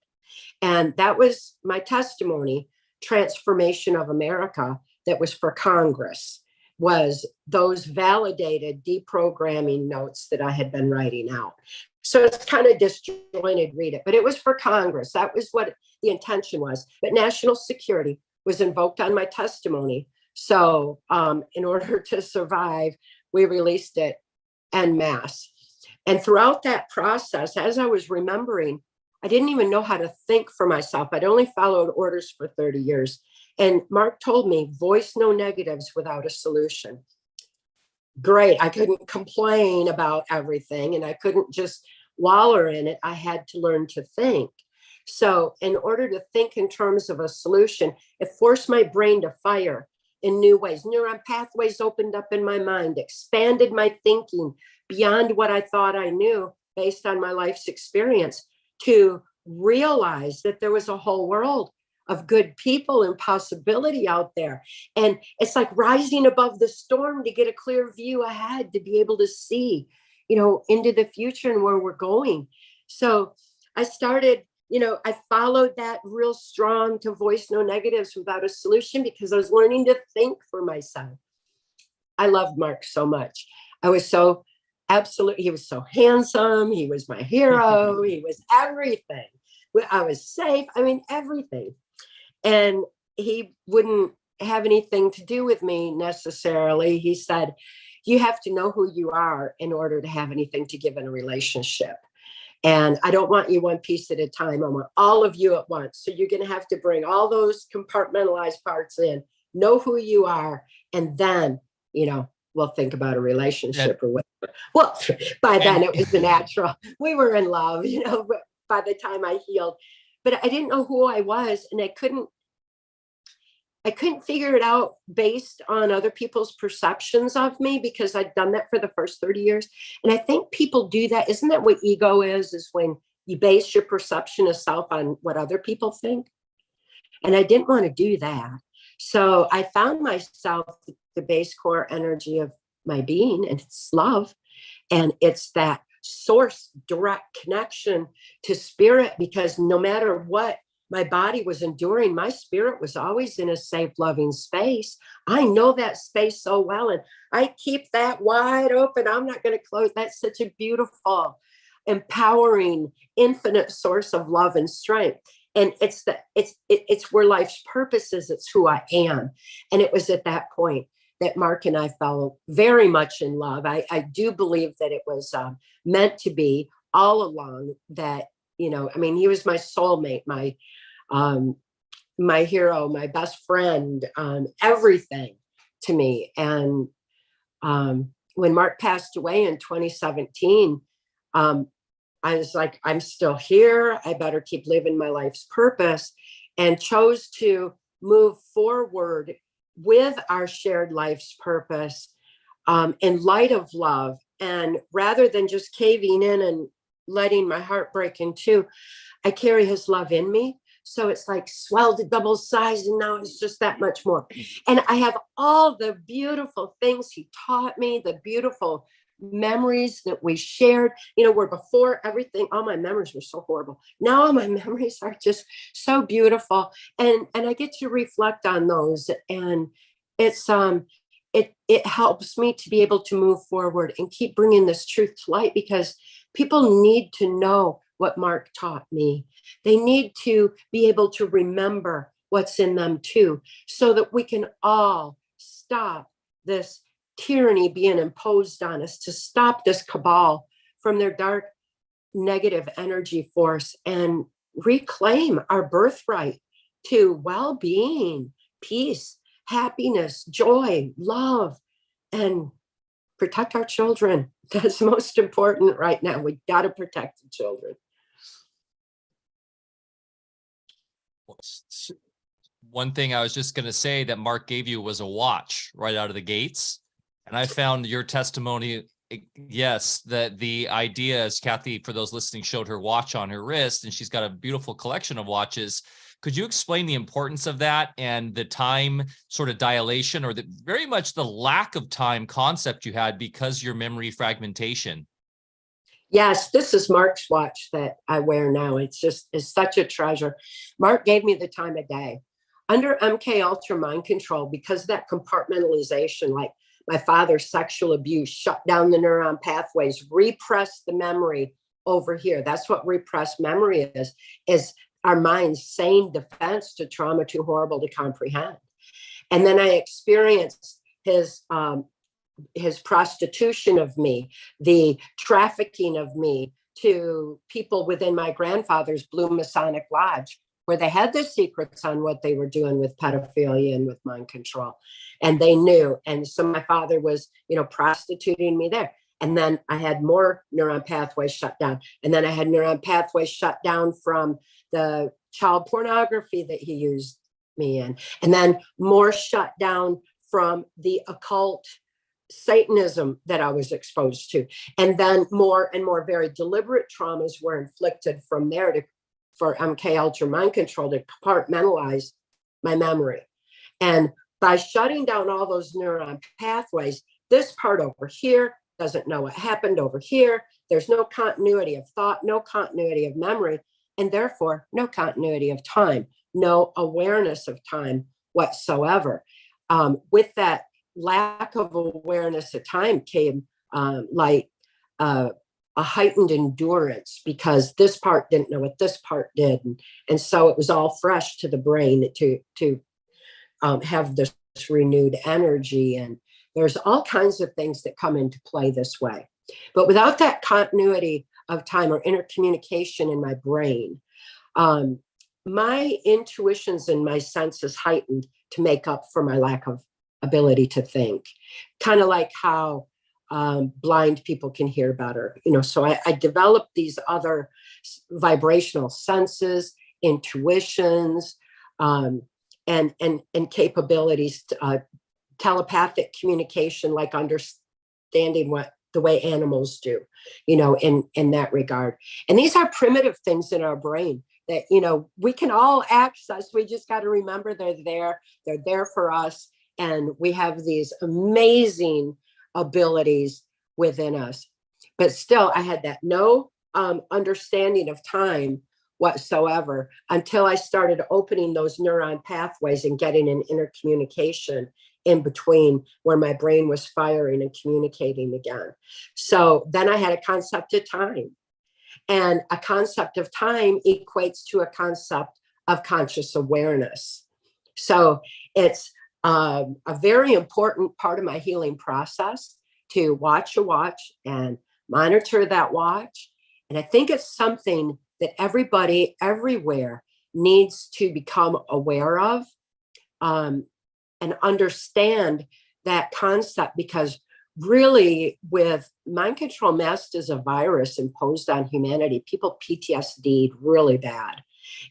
Speaker 2: And that was my testimony, Transformation of America, that was for Congress, was those validated deprogramming notes that I had been writing out. So it's kind of disjointed, read it, but it was for Congress. That was what the intention was. But national security was invoked on my testimony. So in order to survive, we released it en masse. And throughout that process, as I was remembering, I didn't even know how to think for myself. I'd only followed orders for 30 years. And Mark told me, voice no negatives without a solution. Great. I couldn't complain about everything and I couldn't just wallow in it. I had to learn to think. So in order to think in terms of a solution, it forced my brain to fire in new ways. Neuron pathways opened up in my mind, expanded my thinking beyond what I thought I knew based on my life's experience, to realize that there was a whole world of good people and possibility out there. And it's like rising above the storm to get a clear view ahead, to be able to see, into the future and where we're going. So I started, I followed that real strong to voice no negatives without a solution, because I was learning to think for myself. I loved Mark so much. I was so he was so handsome. He was my hero. He was everything. I was safe. I mean, everything. And he wouldn't have anything to do with me necessarily. He said, you have to know who you are in order to have anything to give in a relationship. And I don't want you one piece at a time. I want all of you at once. So you're going to have to bring all those compartmentalized parts in, know who you are, and then, we'll think about a relationship or whatever. Well, by then it was the natural. We were in love, by the time I healed. But I didn't know who I was, and I couldn't figure it out based on other people's perceptions of me, because I'd done that for the first 30 years. And I think people do that. Isn't that what ego is when you base your perception of self on what other people think? And I didn't want to do that. So I found myself the base core energy of my being, and it's love. And it's that source direct connection to spirit, because no matter what my body was enduring, my spirit was always in a safe, loving space. I know that space so well, and I keep that wide open. I'm not going to close. That's such a beautiful, empowering, infinite source of love and strength. And it's where life's purpose is. It's who I am. And it was at that point that Mark and I fell very much in love. I do believe that it was meant to be all along, that, he was my soulmate, my hero, my best friend, everything to me. And when Mark passed away in 2017, I was like, I'm still here. I better keep living my life's purpose, and chose to move forward with our shared life's purpose in light of love. And rather than just caving in and letting my heart break in two, I carry his love in me. So it's like swelled to double size, and now it's just that much more. And I have all the beautiful things he taught me, the beautiful memories that we shared, where before everything, all my memories were so horrible. Now all my memories are just so beautiful. And I get to reflect on those. And it's, it helps me to be able to move forward and keep bringing this truth to light, because people need to know what Mark taught me. They need to be able to remember what's in them too, so that we can all stop this tyranny being imposed on us, to stop this cabal from their dark, negative energy force, and reclaim our birthright to well-being, peace, happiness, joy, love, and protect our children. That's most important right now. We got to protect the children.
Speaker 3: One thing I was just going to say that Mark gave you was a watch right out of the gates. And I found your testimony Yes, the idea is, Cathy, for those listening, showed her watch on her wrist, and she's got a beautiful collection of watches. Could you explain the importance of that and the time sort of dilation, or the very much the lack of time concept you had because your memory fragmentation?
Speaker 2: Yes, this is Mark's watch that I wear now. It's such a treasure. Mark gave me the time of day. Under MK-Ultra mind control, because of that compartmentalization, like my father's sexual abuse shut down the neuron pathways, repressed the memory over here. That's what repressed memory is our mind's sane defense to trauma too horrible to comprehend. And then I experienced his prostitution of me, the trafficking of me to people within my grandfather's Blue Masonic Lodge, where they had the secrets on what they were doing with pedophilia and with mind control. And they knew. And so my father was, prostituting me there. And then I had more neuron pathways shut down. And then I had neuron pathways shut down from the child pornography that he used me in. And then more shut down from the occult Satanism that I was exposed to. And then more and more very deliberate traumas were inflicted from there for MK-Ultra mind control to compartmentalize my memory. And by shutting down all those neuron pathways, this part over here doesn't know what happened over here. There's no continuity of thought, no continuity of memory, and therefore no continuity of time, no awareness of time whatsoever. With that lack of awareness of time came a heightened endurance, because this part didn't know what this part did. And so it was all fresh to the brain to have this renewed energy. And there's all kinds of things that come into play this way. But without that continuity of time or intercommunication in my brain, my intuitions and my senses heightened to make up for my lack of ability to think, kind of like how blind people can hear better. So I developed these other vibrational senses, intuitions, and capabilities, telepathic communication, like understanding what the way animals do, in that regard. And these are primitive things in our brain that, we can all access. We just got to remember they're there for us. And we have these amazing abilities within us. But still, I had that no understanding of time whatsoever until I started opening those neuron pathways and getting an intercommunication in between where my brain was firing and communicating again. So then I had a concept of time. And a concept of time equates to a concept of conscious awareness. So it's a very important part of my healing process to watch a watch and monitor that watch. And I think it's something that everybody everywhere needs to become aware of and understand that concept, because really with mind control masked as a virus imposed on humanity, people PTSD'd really bad.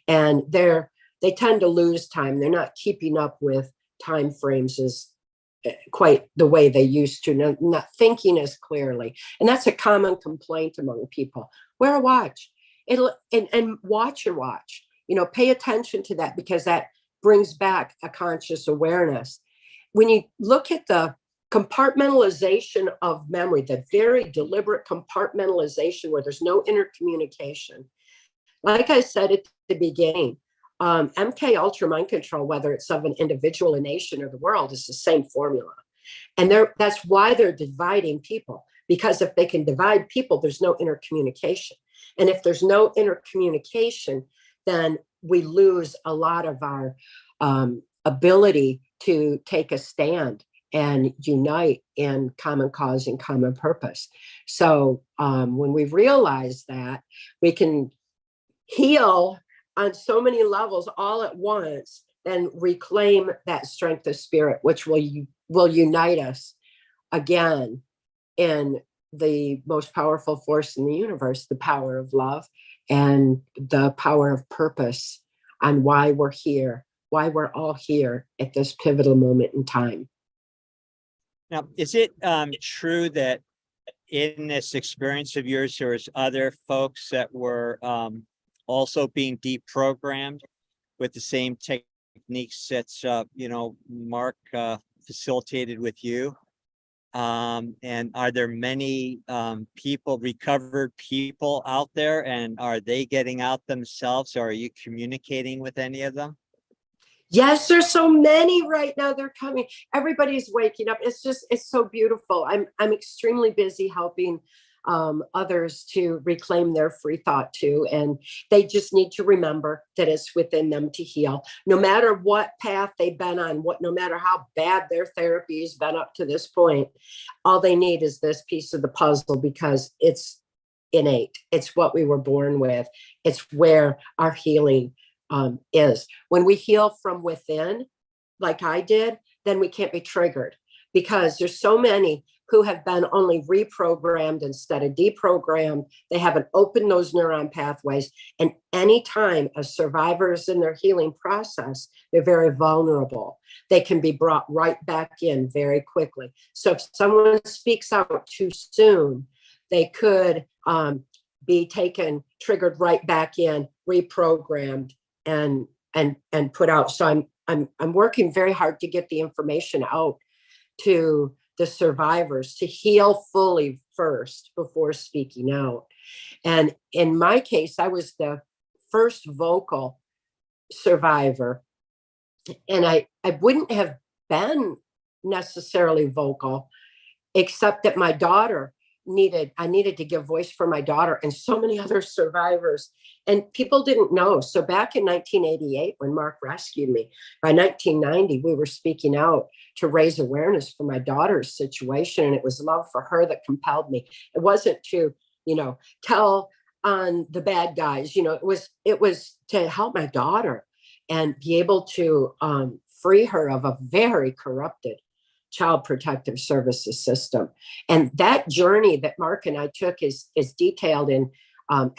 Speaker 2: And they tend to lose time. They're not keeping up with time frames as quite the way they used to, not thinking as clearly. And that's a common complaint among people. Wear a watch. And watch your watch. Pay attention to that, because that brings back a conscious awareness. When you look at the compartmentalization of memory, the very deliberate compartmentalization where there's no intercommunication, like I said at the beginning, MK-Ultra mind control, whether it's of an individual, a nation, or the world, is the same formula. And that's why they're dividing people, because if they can divide people, there's no intercommunication. And if there's no intercommunication, then we lose a lot of our ability to take a stand and unite in common cause and common purpose. So when we realize that, we can heal on so many levels all at once and reclaim that strength of spirit, which will unite us again in the most powerful force in the universe, the power of love and the power of purpose, on why we're here, why we're all here at this pivotal moment in time.
Speaker 1: Now, is it true that in this experience of yours, there was other folks that were also being deprogrammed with the same techniques that's, Mark facilitated with you? And are there many people, recovered people out there, and are they getting out themselves, or are you communicating with any of them?
Speaker 2: Yes, there's so many right now. They're coming. Everybody's waking up. It's so beautiful. I'm extremely busy helping others to reclaim their free thought too. And they just need to remember that it's within them to heal. No matter what path they've been on, no matter how bad their therapy has been up to this point, all they need is this piece of the puzzle, because it's innate. It's what we were born with. It's where our healing is. When we heal from within, like I did, then we can't be triggered, because there's so many who have been only reprogrammed instead of deprogrammed. They haven't opened those neuron pathways. And anytime a survivor is in their healing process, they're very vulnerable. They can be brought right back in very quickly. So if someone speaks out too soon, they could be triggered right back in, reprogrammed, and put out. So I'm working very hard to get the information out to the survivors to heal fully first before speaking out. And in my case, I was the first vocal survivor, and I wouldn't have been necessarily vocal, except that my daughter I needed to give voice for my daughter and so many other survivors. And people didn't know. So back in 1988, when Mark rescued me, by 1990, we were speaking out to raise awareness for my daughter's situation. And it was love for her that compelled me. It wasn't to, tell on the bad guys, it was to help my daughter and be able to free her of a very corrupted Child Protective Services system. And that journey that Mark and I took is detailed in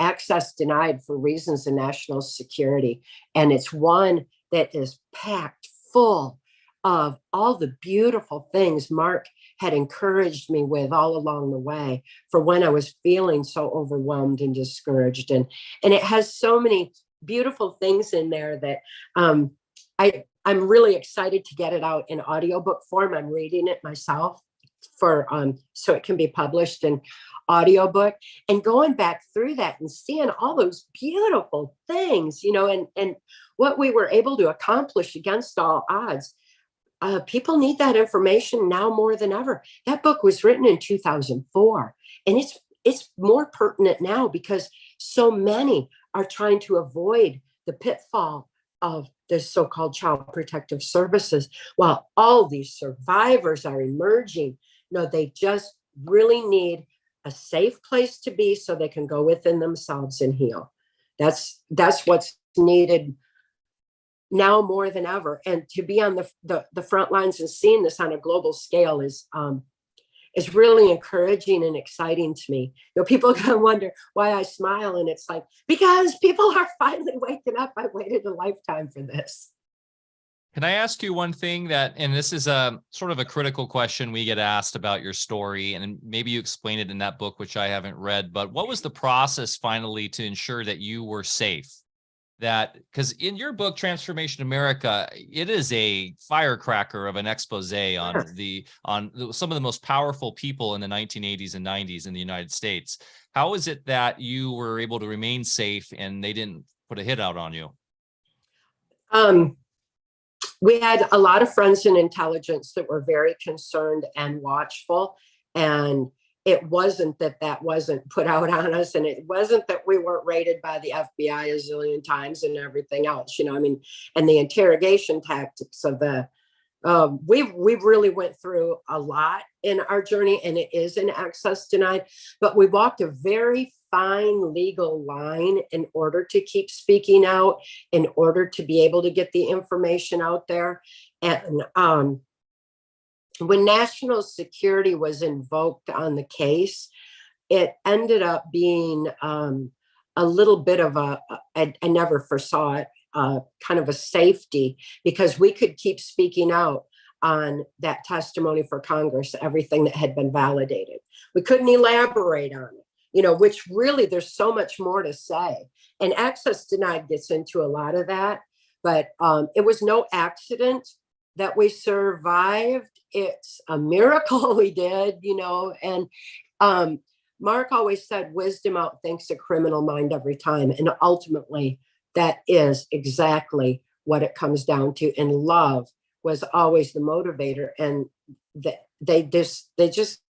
Speaker 2: Access Denied for Reasons of National Security. And it's one that is packed full of all the beautiful things Mark had encouraged me with all along the way for when I was feeling so overwhelmed and discouraged. And it has so many beautiful things in there that I'm really excited to get it out in audiobook form. I'm reading it myself for so it can be published in audiobook, and going back through that and seeing all those beautiful things, and what we were able to accomplish against all odds. People need that information now more than ever. That book was written in 2004, and it's more pertinent now because so many are trying to avoid the pitfall of the so-called Child Protective Services, while all these survivors are emerging. They just really need a safe place to be so they can go within themselves and heal. That's what's needed now more than ever. And to be on the front lines and seeing this on a global scale is really encouraging and exciting to me. People are gonna wonder why I smile, and it's like, because people are finally waking up. I waited a lifetime for this.
Speaker 3: Can I ask you one thing and this is a sort of a critical question we get asked about your story, and maybe you explain it in that book, which I haven't read, but what was the process finally to ensure that you were safe? Because in your book, Transformation America, it is a firecracker of an expose on some of the most powerful people in the 1980s and 90s in the United States. How is it that you were able to remain safe and they didn't put a hit out on you?
Speaker 2: We had a lot of friends in intelligence that were very concerned and watchful, and it wasn't that wasn't put out on us, and it wasn't that we weren't raided by the FBI a zillion times and everything else, and the interrogation tactics of we really went through a lot in our journey, and it is an Access Denied, but we walked a very fine legal line in order to keep speaking out, in order to be able to get the information out there. And when national security was invoked on the case, it ended up being a little bit of I never foresaw it, kind of a safety, because we could keep speaking out on that testimony for Congress, everything that had been validated. We couldn't elaborate on it, you know, which really there's so much more to say. And access denied gets into a lot of that, but it was no accident that we survived. It's a miracle we did, you know, and Mark always said wisdom outthinks a criminal mind every time. And ultimately, that is exactly what it comes down to. And love was always the motivator. And they just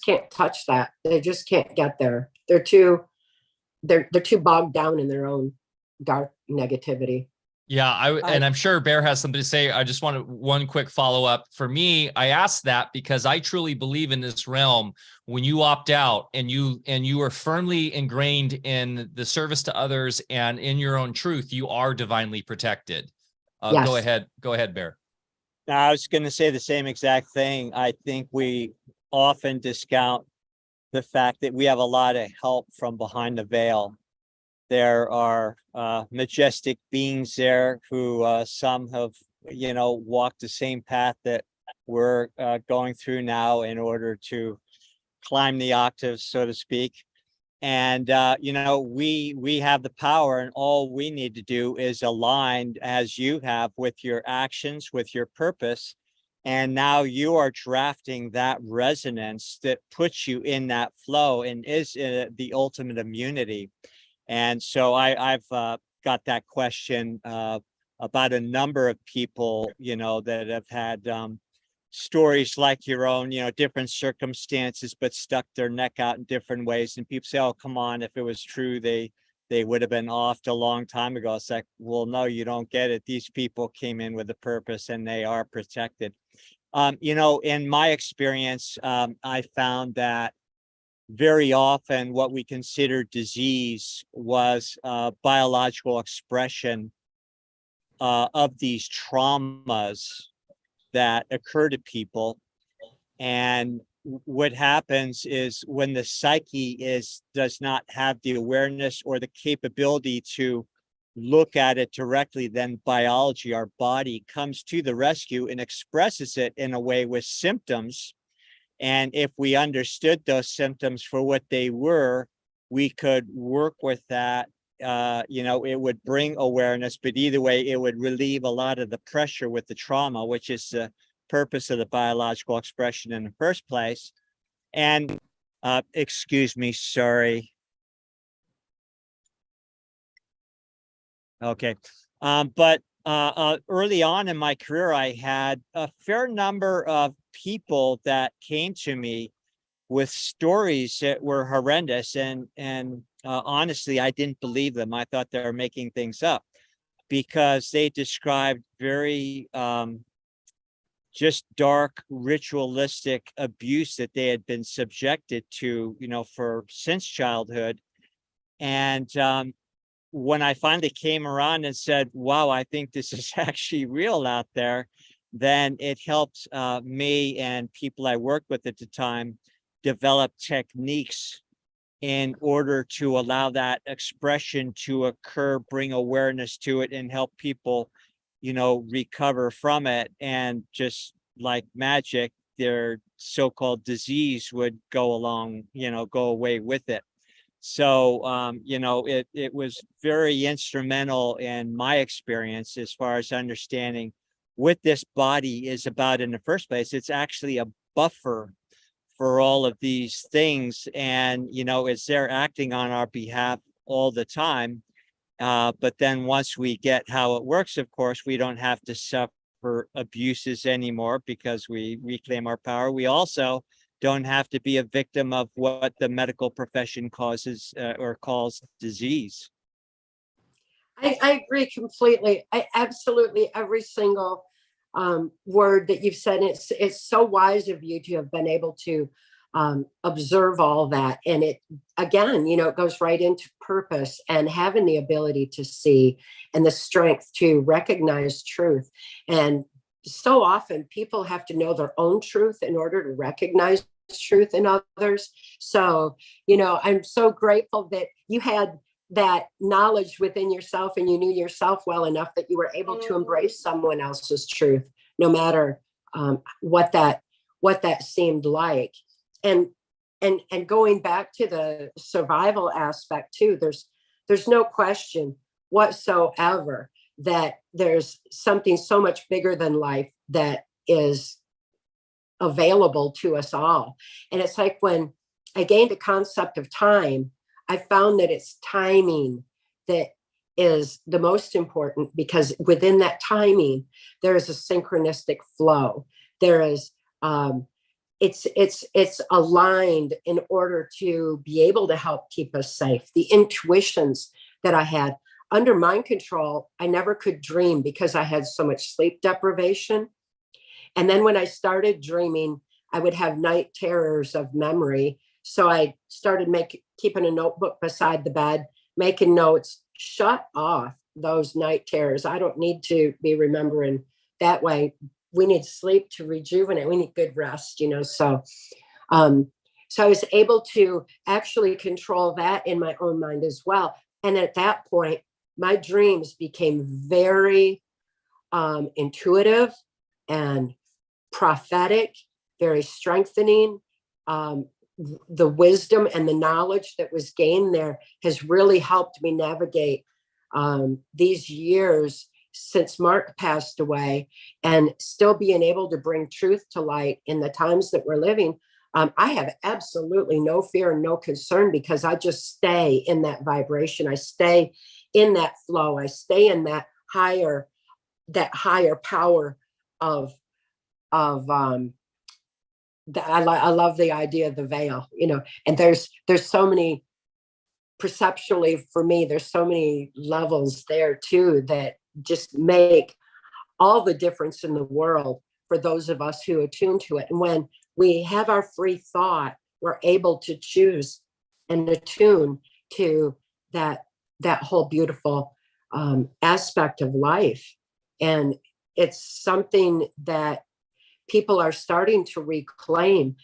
Speaker 2: can't touch that. They just can't get there. They're too bogged down in their own dark negativity.
Speaker 3: Yeah, and I'm sure Bear has something to say. I just wanted one quick follow-up. For me, I asked that because I truly believe in this realm. When you opt out and you are firmly ingrained in the service to others and in your own truth, you are divinely protected.
Speaker 2: Yes.
Speaker 3: Go ahead, Bear.
Speaker 1: I was going to say the same exact thing. I think we often discount the fact that we have a lot of help from behind the veil. There are majestic beings there who some have, you know, walked the same path that we're going through now in order to climb the octaves, so to speak. And, you know, we have the power, and all we need to do is align, as you have, with your actions, with your purpose. And now you are drafting that resonance that puts you in that flow and is the ultimate immunity. And so I've got that question about a number of people, you know, that have had stories like your own, you know, different circumstances, but stuck their neck out in different ways. And people say, oh, come on, if it was true, they would have been offed a long time ago. It's like, well, no, you don't get it. These people came in with a purpose and they are protected. You know, in my experience, I found that very often what we consider disease was biological expression of these traumas that occur to people. And what happens is when the psyche does not have the awareness or the capability to look at it directly, then biology, our body, comes to the rescue and expresses it in a way with symptoms. And if we understood those symptoms for what they were, we could work with that. You know, it would bring awareness, but either way, it would relieve a lot of the pressure with the trauma, which is the purpose of the biological expression in the first place. And excuse me, sorry. Okay. But early on in my career, I had a fair number of people that came to me with stories that were horrendous. And honestly, I didn't believe them. I thought they were making things up because they described very just dark ritualistic abuse that they had been subjected to, you know, since childhood. And when I finally came around and said, wow, I think this is actually real out there, then it helped me and people I worked with at the time develop techniques in order to allow that expression to occur, bring awareness to it, and help people, you know, recover from it. And just like magic, their so-called disease would go away with it. So, you know, it was very instrumental in my experience as far as understanding what this body is about in the first place. It's actually a buffer for all of these things. And, you know, it's there acting on our behalf all the time. But then once we get how it works, of course, we don't have to suffer abuses anymore because we reclaim our power. We also don't have to be a victim of what the medical profession causes or calls disease.
Speaker 2: I agree completely. I absolutely, every single word that you've said, it's so wise of you to have been able to observe all that. And it, again, you know, it goes right into purpose and having the ability to see and the strength to recognize truth. And so often people have to know their own truth in order to recognize truth in others. So, you know, I'm so grateful that you had that knowledge within yourself and you knew yourself well enough that you were able to embrace someone else's truth, no matter what that seemed like. And going back to the survival aspect too, there's no question whatsoever that there's something so much bigger than life that is available to us all. And it's like when I gained a concept of time, I found that it's timing that is the most important, because within that timing, there is a synchronistic flow. There is, it's aligned in order to be able to help keep us safe. The intuitions that I had under mind control, I never could dream because I had so much sleep deprivation. And then when I started dreaming, I would have night terrors of memory. So I started keeping a notebook beside the bed, making notes. Shut off those night terrors. I don't need to be remembering that way. We need sleep to rejuvenate. We need good rest, So I was able to actually control that in my own mind as well. And at that point, my dreams became very intuitive and prophetic, very strengthening. The wisdom and the knowledge that was gained there has really helped me navigate these years since Mark passed away, and still being able to bring truth to light in the times that we're living. I have absolutely no fear and no concern, because I just stay in that vibration. I stay in that flow. I stay in that higher power of I love the idea of the veil, and there's so many, perceptually for me, there's so many levels there too that just make all the difference in the world for those of us who attune to it. And when we have our free thought, we're able to choose and attune to that whole beautiful aspect of life. And it's something that people are starting to reclaim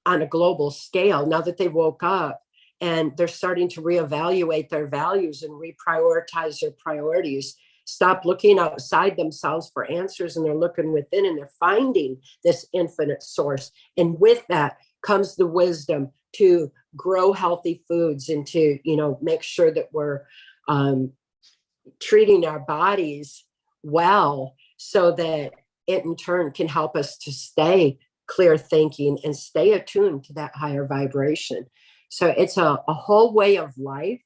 Speaker 2: on a global scale now that they woke up, and they're starting to reevaluate their values and reprioritize their priorities. Stop looking outside themselves for answers, and they're looking within, and they're finding this infinite source. And with that comes the wisdom to grow healthy foods and to, make sure that we're treating our bodies well, so that it in turn can help us to stay clear thinking and stay attuned to that higher vibration. So it's a whole way of life.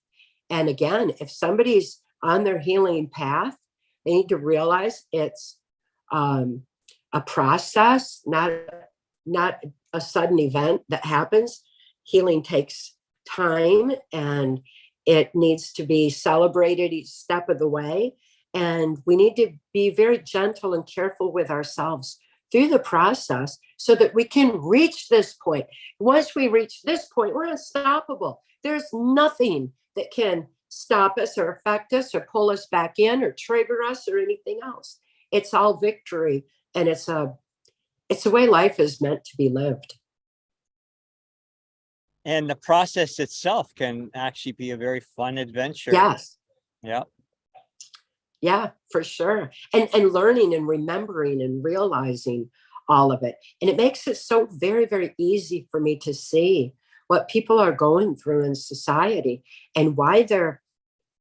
Speaker 2: And again, if somebody's on their healing path, they need to realize it's a process, not a sudden event that happens. Healing takes time, and it needs to be celebrated each step of the way. And we need to be very gentle and careful with ourselves through the process, so that we can reach this point. Once we reach this point, we're unstoppable. There's nothing that can stop us or affect us or pull us back in or trigger us or anything else. It's all victory. And it's the way life is meant to be lived.
Speaker 1: And the process itself can actually be a very fun adventure.
Speaker 2: Yes.
Speaker 1: Yeah.
Speaker 2: Yeah, for sure. And learning and remembering and realizing all of it. And it makes it so very, very easy for me to see what people are going through in society and why they're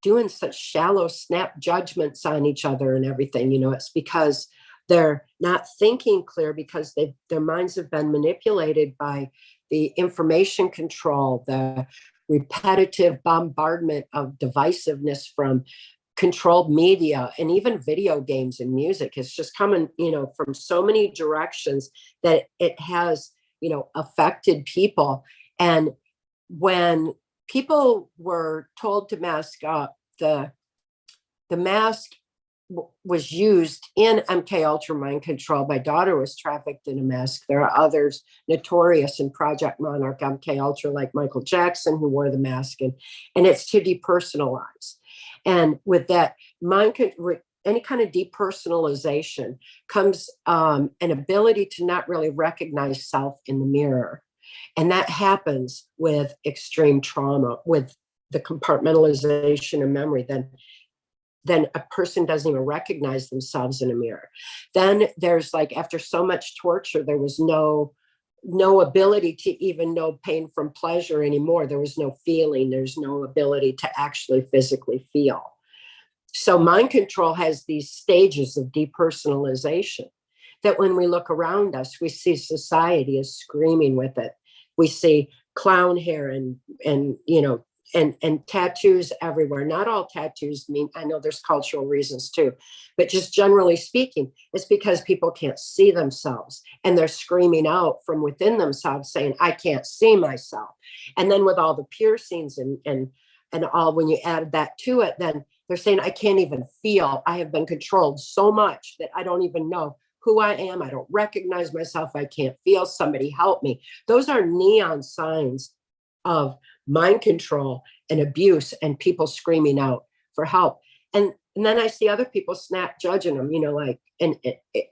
Speaker 2: doing such shallow snap judgments on each other and everything. It's because they're not thinking clear, because their minds have been manipulated by the information control, the repetitive bombardment of divisiveness from controlled media, and even video games and music. It's just coming, from so many directions that it has, affected people. And when people were told to mask up, the mask was used in MK-Ultra mind control. My daughter was trafficked in a mask. There are others notorious in Project Monarch, MK-Ultra, like Michael Jackson, who wore the mask, and it's to depersonalize. And with that any kind of depersonalization comes an ability to not really recognize self in the mirror. And that happens with extreme trauma, with the compartmentalization of memory. Then then a person doesn't even recognize themselves in a mirror. Then there's like, after so much torture, there was no ability to even know pain from pleasure anymore. There was no feeling. There's no ability to actually physically feel. So mind control has these stages of depersonalization that when we look around us, we see society is screaming with it. We see clown hair and tattoos everywhere. Not all tattoos mean, I know there's cultural reasons too, but just generally speaking, it's because people can't see themselves and they're screaming out from within themselves saying, I can't see myself. And then with all the piercings and all, when you add that to it, then they're saying, I can't even feel. I have been controlled so much that I don't even know who I am. I don't recognize myself. I can't feel. Somebody help me. Those are neon signs of mind control and abuse and people screaming out for help. And then I see other people snap judging them,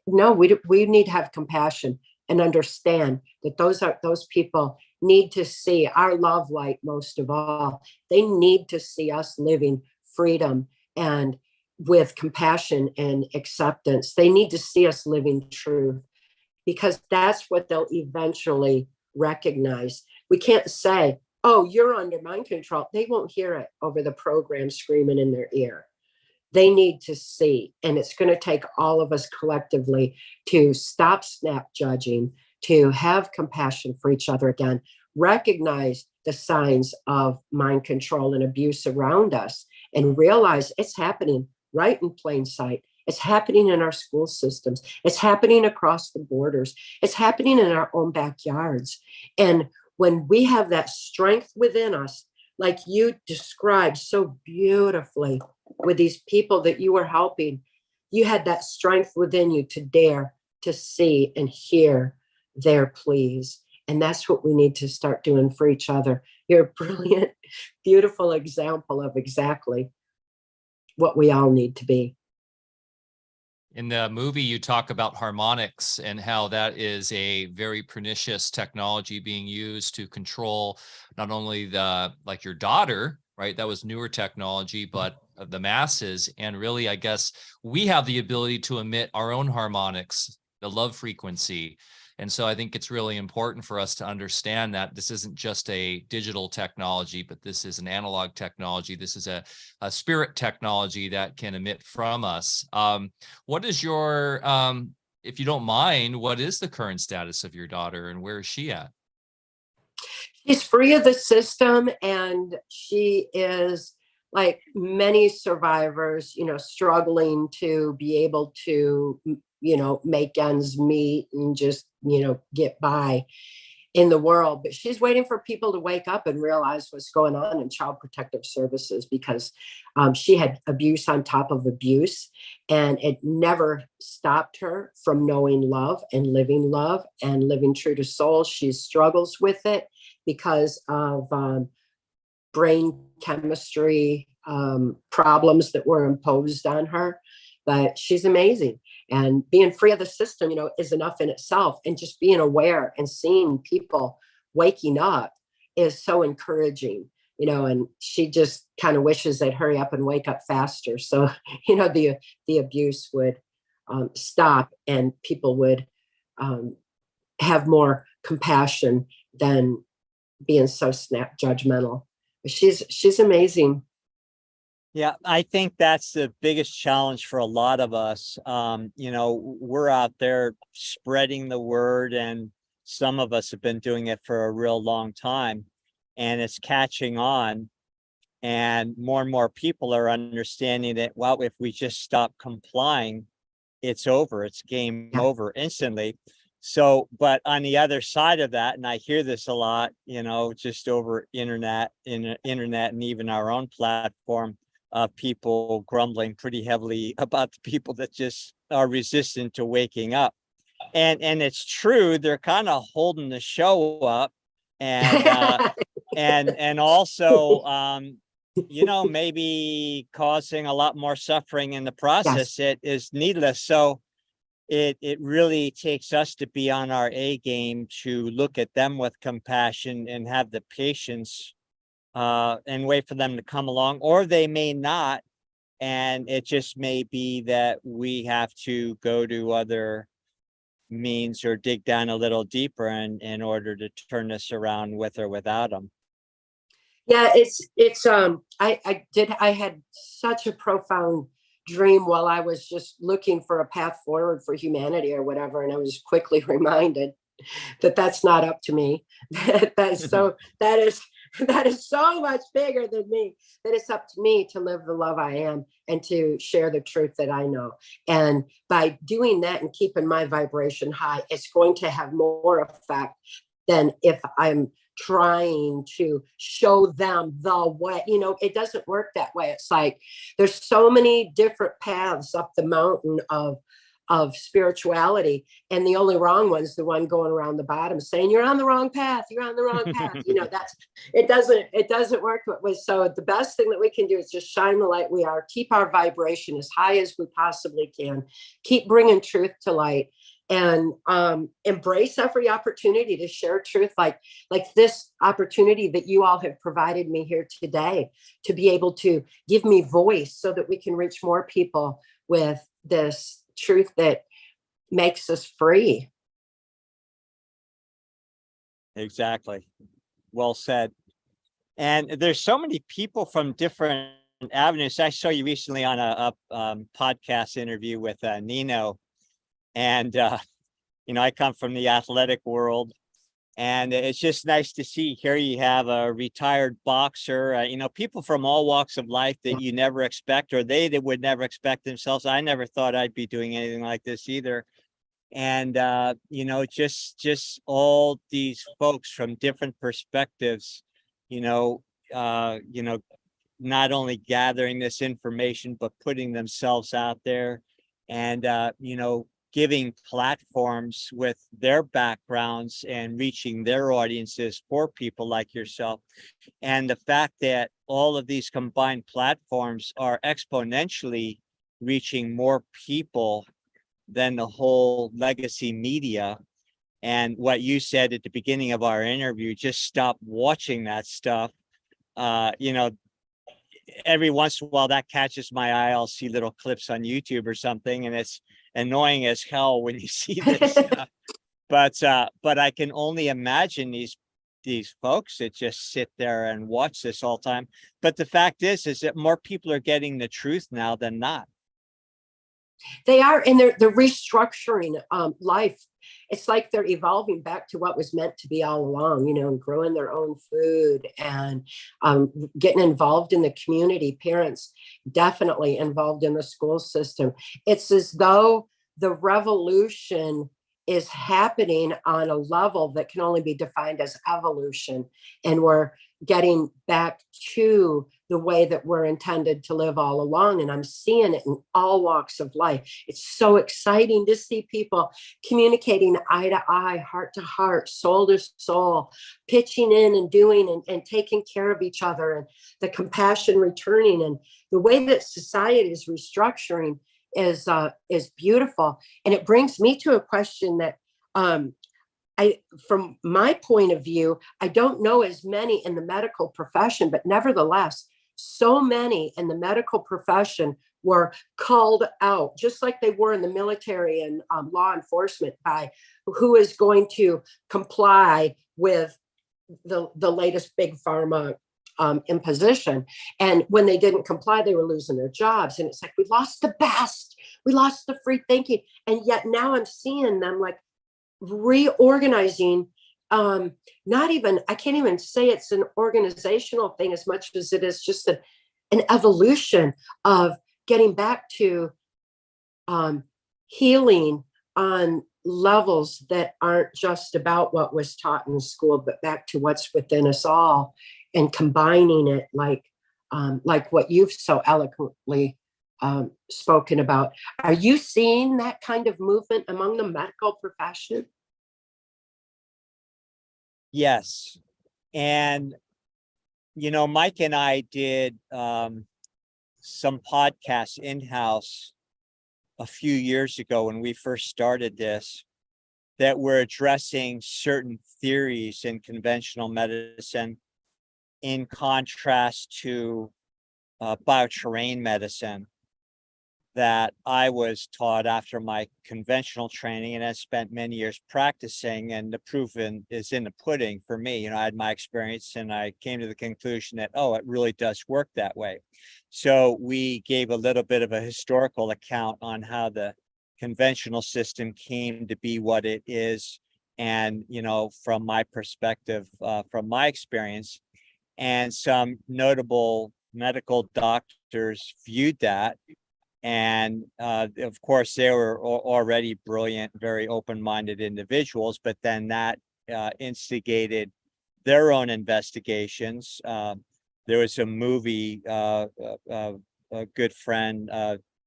Speaker 2: no, we need to have compassion and understand that those people need to see our love light most of all. They need to see us living freedom and with compassion and acceptance. They need to see us living truth, because that's what they'll eventually recognize. We can't say, oh, you're under mind control. They won't hear it over the program screaming in their ear. They need to see, and it's going to take all of us collectively to stop snap judging, to have compassion for each other again, recognize the signs of mind control and abuse around us, and realize it's happening right in plain sight. It's happening in our school systems. It's happening across the borders. It's happening in our own backyards. And when we have that strength within us, like you described so beautifully with these people that you were helping, you had that strength within you to dare to see and hear their pleas. And that's what we need to start doing for each other. You're a brilliant, beautiful example of exactly what we all need to be.
Speaker 3: In the movie, you talk about harmonics and how that is a very pernicious technology being used to control not only like your daughter, right? That was newer technology, but the masses. And really, I guess we have the ability to emit our own harmonics, the love frequency. And so I think it's really important for us to understand that this isn't just a digital technology, but this is an analog technology. This is a spirit technology that can emit from us. What is your, if you don't mind, what is the current status of your daughter and where is she at?
Speaker 2: She's free of the system, and she is, like many survivors, struggling to be able to, make ends meet and just, get by in the world. But she's waiting for people to wake up and realize what's going on in Child Protective Services, because she had abuse on top of abuse, and it never stopped her from knowing love and living true to soul. She struggles with it because of brain chemistry problems that were imposed on her. But she's amazing. And being free of the system, is enough in itself. And just being aware and seeing people waking up is so encouraging, and she just kind of wishes they'd hurry up and wake up faster. So, the abuse would stop and people would have more compassion than being so snap judgmental. She's amazing.
Speaker 1: Yeah, I think that's the biggest challenge for a lot of us. We're out there spreading the word, and some of us have been doing it for a real long time, and it's catching on. And more people are understanding that, well, if we just stop complying, it's over. It's game over instantly. So, but on the other side of that, and I hear this a lot, just over internet and even our own platform, people grumbling pretty heavily about the people that just are resistant to waking up. And it's true, they're kind of holding the show up, and and also maybe causing a lot more suffering in the process. Yes. It is needless. So it really takes us to be on our A game, to look at them with compassion and have the patience and wait for them to come along, or they may not. And it just may be that we have to go to other means or dig down a little deeper in order to turn this around with or without them.
Speaker 2: Yeah, I had such a profound dream while I was just looking for a path forward for humanity or whatever, and I was quickly reminded that that's not up to me. That is so much bigger than me. That it's up to me to live the love I am and to share the truth that I know. And by doing that and keeping my vibration high, it's going to have more effect than if I'm trying to show them the way. It doesn't work that way. It's like there's so many different paths up the mountain of spirituality, and the only wrong one's the one going around the bottom saying you're on the wrong path, you're on the wrong path. That's it doesn't work. So the best thing that we can do is just shine the light we are, keep our vibration as high as we possibly can, keep bringing truth to light, and embrace every opportunity to share truth, like this opportunity that you all have provided me here today, to be able to give me voice so that we can reach more people with this truth that makes us free.
Speaker 1: Exactly. Well said. And there's so many people from different avenues. I saw you recently on a podcast interview with Nino. And, I come from the athletic world, and it's just nice to see here you have a retired boxer, people from all walks of life that you never expect, or they would never expect themselves. I never thought I'd be doing anything like this either. And, just all these folks from different perspectives, not only gathering this information, but putting themselves out there and, giving platforms with their backgrounds and reaching their audiences for people like yourself. And the fact that all of these combined platforms are exponentially reaching more people than the whole legacy media. And what you said at the beginning of our interview, just stop watching that stuff. Every once in a while that catches my eye. I'll see little clips on YouTube or something, and it's annoying as hell when you see this stuff. But I can only imagine these folks that just sit there and watch this all the time. But the fact is that more people are getting the truth now than not.
Speaker 2: They are, and they're restructuring life. It's like they're evolving back to what was meant to be all along, and growing their own food and getting involved in the community. Parents definitely involved in the school system. It's as though the revolution is happening on a level that can only be defined as evolution. And we're getting back to the way that we're intended to live all along. And I'm seeing it in all walks of life. It's so exciting to see people communicating eye to eye, heart to heart, soul to soul, pitching in and doing and taking care of each other, and the compassion returning. And the way that society is restructuring is beautiful. And it brings me to a question that from my point of view, I don't know as many in the medical profession, but nevertheless, so many in the medical profession were called out, just like they were in the military and law enforcement, by who is going to comply with the latest big pharma imposition. And when they didn't comply, they were losing their jobs. And it's like, we lost the best, we lost the free thinking. And yet now I'm seeing them like reorganizing. I can't even say it's an organizational thing as much as it is just an evolution of getting back to healing on levels that aren't just about what was taught in school, but back to what's within us all, and combining it like what you've so eloquently spoken about. Are you seeing that kind of movement among the medical profession?
Speaker 1: Yes. And, Mike and I did some podcasts in-house a few years ago when we first started this, that were addressing certain theories in conventional medicine in contrast to bioterrain medicine. that I was taught after my conventional training, and I spent many years practicing, and the proof is in the pudding for me. You know, I had my experience and I came to the conclusion that, oh, it really does work that way. So we gave a little bit of a historical account on how the conventional system came to be what it is. And, you know, from my perspective, from my experience, and some notable medical doctors viewed that. And of course, they were already brilliant, very open-minded individuals, but then that instigated their own investigations. There was a movie, a good friend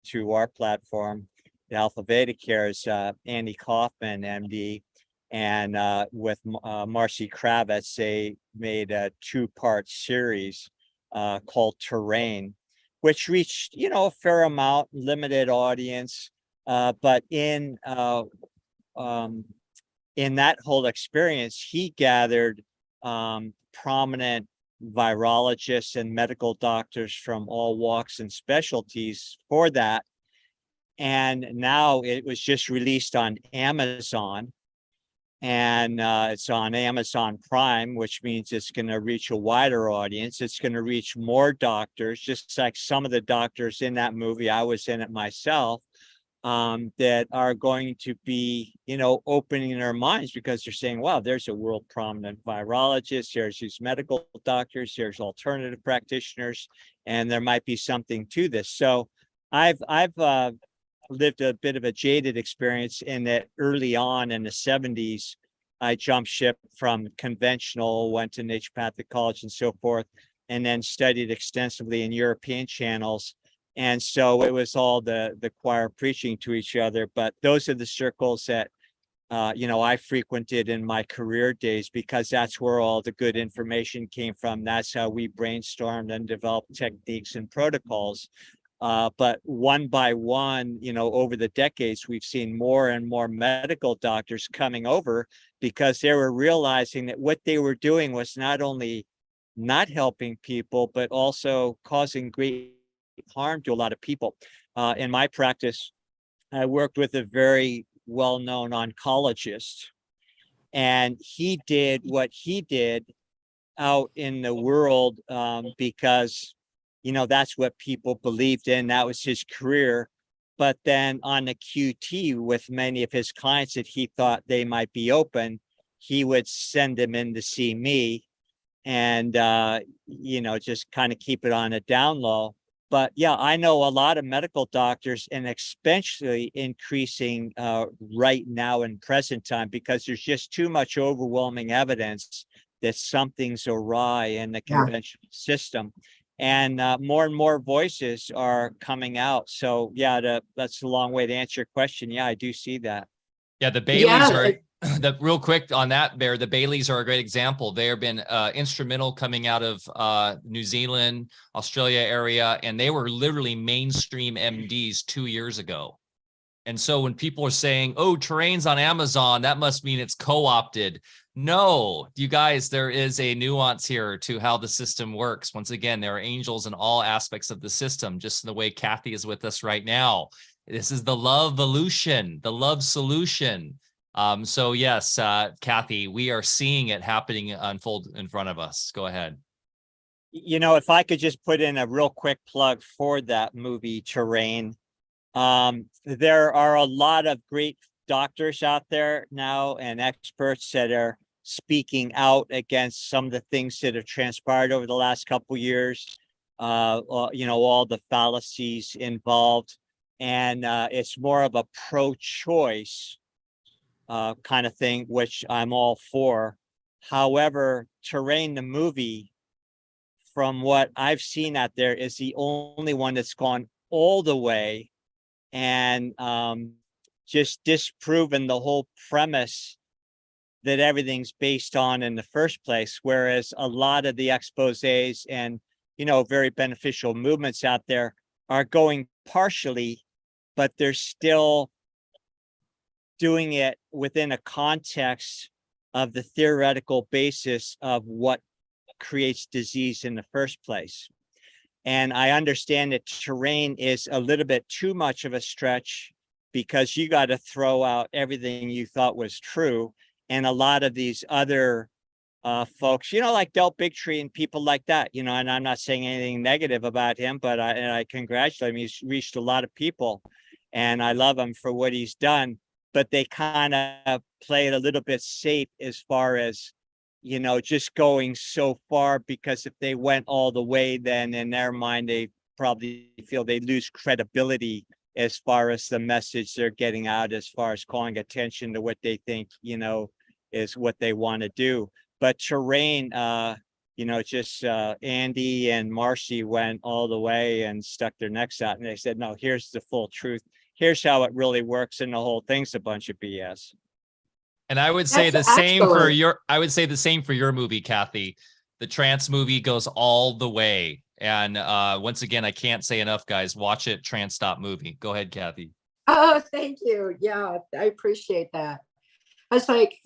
Speaker 1: to our platform, the Alfa Vedic here, is Andy Kaufman, MD, and with Marcy Kravitz, they made a two-part series called Terrain, which reached, you know, a fair amount, limited audience, but in that whole experience, he gathered prominent virologists and medical doctors from all walks and specialties for that. And now it was just released on Amazon, and it's on Amazon Prime, which means it's going to reach a wider audience. It's going to reach more doctors, just like some of the doctors in that movie. I was in it myself, that are going to be, you know, opening their minds, because they're saying, wow, there's a world prominent virologist, there's these medical doctors, there's alternative practitioners, and there might be something to this. So I've lived a bit of a jaded experience in that early on in the 70s, I jumped ship from conventional, went to naturopathic college and so forth, and then studied extensively in European channels. And so it was all the choir preaching to each other. But those are the circles that, you know, I frequented in my career days, because that's where all the good information came from. That's how we brainstormed and developed techniques and protocols. But one by one, you know, over the decades, we've seen more and more medical doctors coming over, because they were realizing that what they were doing was not only not helping people, but also causing great harm to a lot of people. In my practice, I worked with a very well-known oncologist, and he did what he did out in the world, because, you know, that's what people believed in. That was his career. But then on the QT with many of his clients that he thought they might be open, he would send them in to see me, and, you know, just kind of keep it on a down low. But yeah, I know a lot of medical doctors, and especially increasing right now in present time, because there's just too much overwhelming evidence that something's awry in the conventional system. And more and more voices are coming out. So yeah, that's a long way to answer your question. Yeah, I do see that.
Speaker 3: Yeah, the Baileys are real quick on that, Bear. The Baileys are a great example. They have been instrumental coming out of New Zealand, Australia area, and they were literally mainstream MDs 2 years ago. And so when people are saying, oh, Terrain's on Amazon, that must mean it's co-opted. No, you guys, there is a nuance here to how the system works. Once again, there are angels in all aspects of the system, just in the way Cathy is with us right now. This is the love evolution, the love solution. So yes, Cathy, we are seeing it happening unfold in front of us. Go ahead.
Speaker 1: You know, if I could just put in a real quick plug for that movie, Terrain. There are a lot of great doctors out there now, and experts that are speaking out against some of the things that have transpired over the last couple of years. You know, all the fallacies involved, and it's more of a pro-choice kind of thing, which I'm all for. However, Terrain, the movie, from what I've seen out there, is the only one that's gone all the way and just disproven the whole premise that everything's based on in the first place. Whereas a lot of the exposés and, you know, very beneficial movements out there are going partially, but they're still doing it within a context of the theoretical basis of what creates disease in the first place. And I understand that terrain is a little bit too much of a stretch, because you got to throw out everything you thought was true. And a lot of these other folks, like Del Bigtree and people like that, and I'm not saying anything negative about him, but I congratulate him. He's reached a lot of people, and I love him for what he's done. But they kind of play it a little bit safe as far as, just going so far, because if they went all the way, then in their mind, they probably feel they lose credibility as far as the message they're getting out, as far as calling attention to what they think, is what they want to do. But terrain, just Andy and Marcy went all the way and stuck their necks out, and they said, no, here's the full truth. Here's how it really works. And the whole thing's a bunch of BS.
Speaker 3: And I would say
Speaker 2: That's
Speaker 3: the same for
Speaker 2: excellent.
Speaker 3: I would say the same for your movie, Cathy. The trance movie goes all the way. And once again, I can't say enough, guys. Watch it, Trance movie. Go ahead, Cathy.
Speaker 2: Oh, thank you. Yeah, I appreciate that. I was like,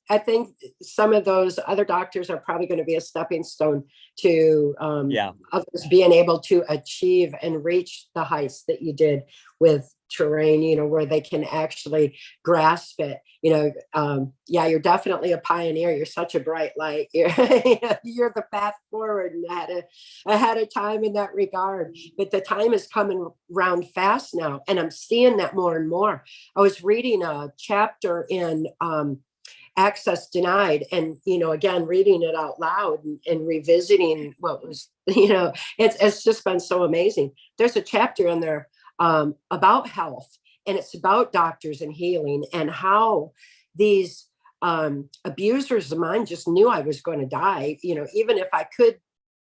Speaker 2: I think some of those other doctors are probably going to be a stepping stone to others being able to achieve and reach the heights that you did with terrain, where they can actually grasp it. You're definitely a pioneer. You're such a bright light. You're the path forward, and ahead of time in that regard. But the time is coming around fast now, and I'm seeing that more and more. I was reading a chapter in Access Denied, and again, reading it out loud and revisiting what was, it's just been so amazing. There's a chapter in there about health, and it's about doctors and healing, and how these abusers of mine just knew I was going to die. Even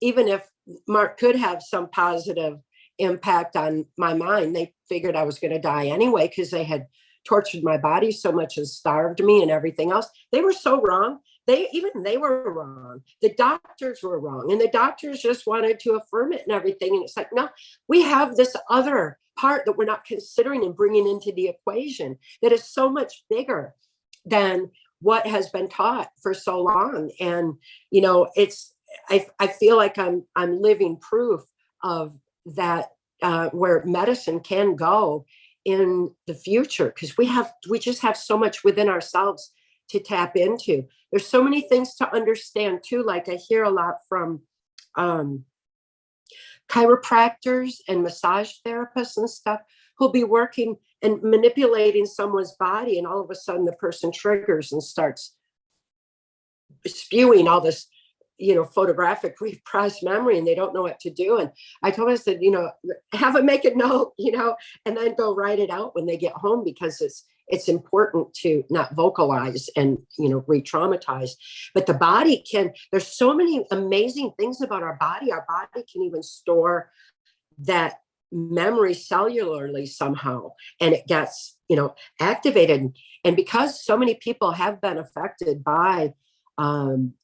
Speaker 2: if Mark could have some positive impact on my mind, they figured I was going to die anyway, because they had tortured my body so much and starved me and everything else. They were so wrong. They were wrong. The doctors were wrong. And the doctors just wanted to affirm it and everything. And it's like, no, we have this other part that we're not considering and bringing into the equation that is so much bigger than what has been taught for so long. And, I feel like I'm living proof of that, where medicine can go in the future, because we just have so much within ourselves to tap into. There's so many things to understand too. Like I hear a lot from chiropractors and massage therapists and stuff, who'll be working and manipulating someone's body, and all of a sudden the person triggers and starts spewing all this photographic repressed memory, and they don't know what to do. And I told her, I said, have them make a note, and then go write it out when they get home, because it's important to not vocalize and, re-traumatize. But the body there's so many amazing things about our body. Our body can even store that memory cellularly somehow, and it gets, activated. And because so many people have been affected by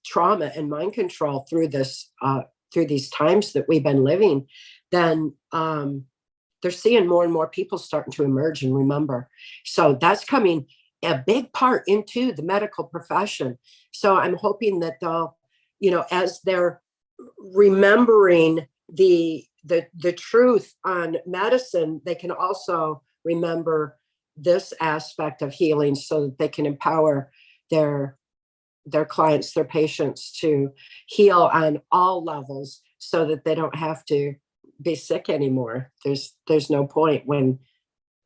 Speaker 2: trauma and mind control through these times that we've been living, then they're seeing more and more people starting to emerge and remember. So that's coming a big part into the medical profession. So I'm hoping that they'll, as they're remembering the truth on medicine, they can also remember this aspect of healing, so that they can empower their clients, their patients, to heal on all levels, so that they don't have to be sick anymore. There's no point when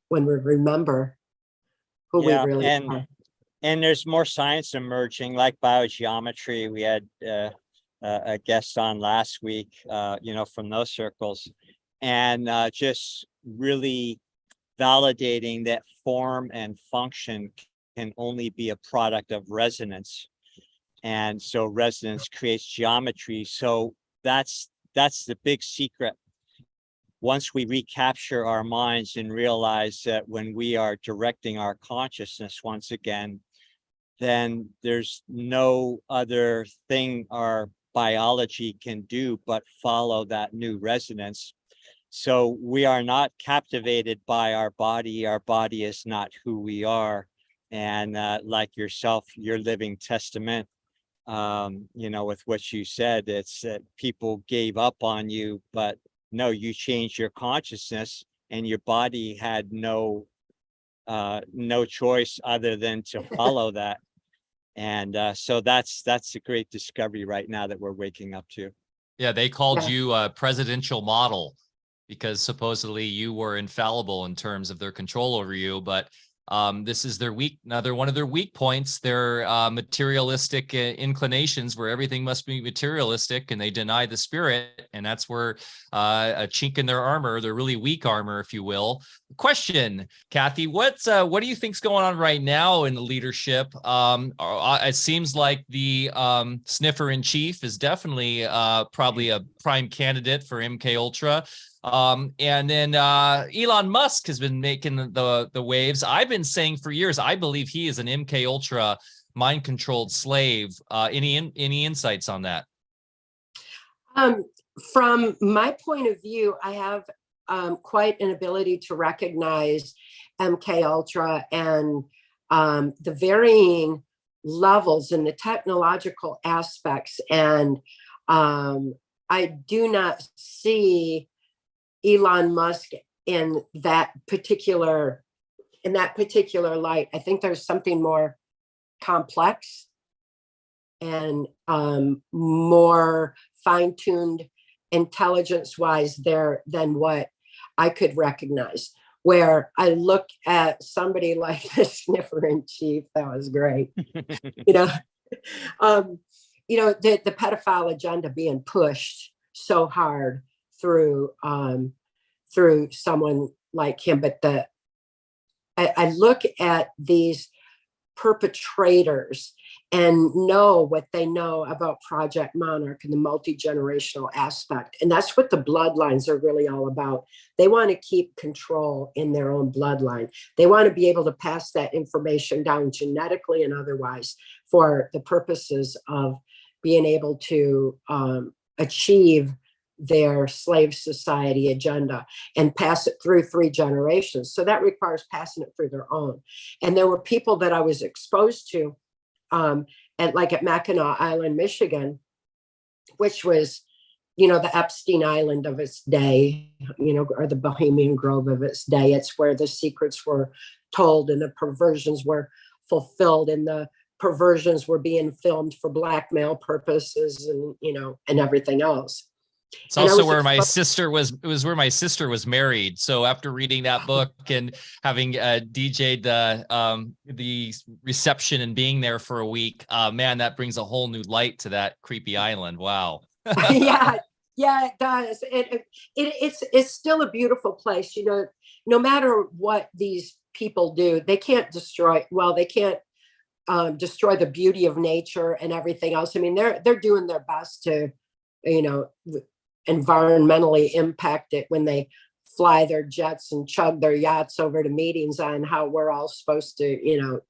Speaker 2: we remember who we really are.
Speaker 1: And there's more science emerging, like biogeometry. We had a guest on last week, from those circles, and just really validating that form and function can only be a product of resonance. And so resonance creates geometry. So that's the big secret. Once we recapture our minds and realize that when we are directing our consciousness once again, then there's no other thing our biology can do but follow that new resonance. So we are not captivated by our body. Our body is not who we are. And like yourself, your living testament you know, with what you said, it's that people gave up on you, but no, you changed your consciousness, and your body had no choice other than to follow that. And so that's a great discovery right now that we're waking up to.
Speaker 3: Yeah, they called
Speaker 2: Yeah.
Speaker 3: you a presidential model because supposedly you were infallible in terms of their control over you. But this is another one of their weak points, their materialistic inclinations, where everything must be materialistic, and they deny the spirit. And that's where a chink in their armor, their really weak armor, if you will. Question, Cathy, what do you think's going on right now in the leadership? It seems like the sniffer in chief is definitely probably a prime candidate for MK-Ultra. And then Elon Musk has been making the waves. I've been saying for years, I believe he is an MK-Ultra mind-controlled slave. Any insights on that?
Speaker 2: From my point of view, I have quite an ability to recognize MK-Ultra and the varying levels and the technological aspects. And I do not see Elon Musk in that particular light. I think there's something more complex and more fine-tuned intelligence-wise there than what I could recognize. Where I look at somebody like the sniffer in chief, that was great. The pedophile agenda being pushed so hard through someone like him. But I look at these perpetrators and know what they know about Project Monarch and the multi-generational aspect. And that's what the bloodlines are really all about. They want to keep control in their own bloodline. They want to be able to pass that information down genetically and otherwise for the purposes of being able to achieve their slave society agenda and pass it through 3 generations. So that requires passing it through their own. And there were people that I was exposed to at Mackinac Island, Michigan, which was, the Epstein Island of its day, or the Bohemian Grove of its day. It's where the secrets were told and the perversions were fulfilled, and the perversions were being filmed for blackmail purposes and, and everything else.
Speaker 3: It's also where my sister was. It was where my sister was married. So after reading that book and having DJ'd the reception and being there for a week, man, that brings a whole new light to that creepy island. Wow.
Speaker 2: Yeah, it does. It's still a beautiful place. No matter what these people do, they can't destroy. Well, they can't destroy the beauty of nature and everything else. I mean, they're doing their best to, environmentally impact it when they fly their jets and chug their yachts over to meetings on how we're all supposed to,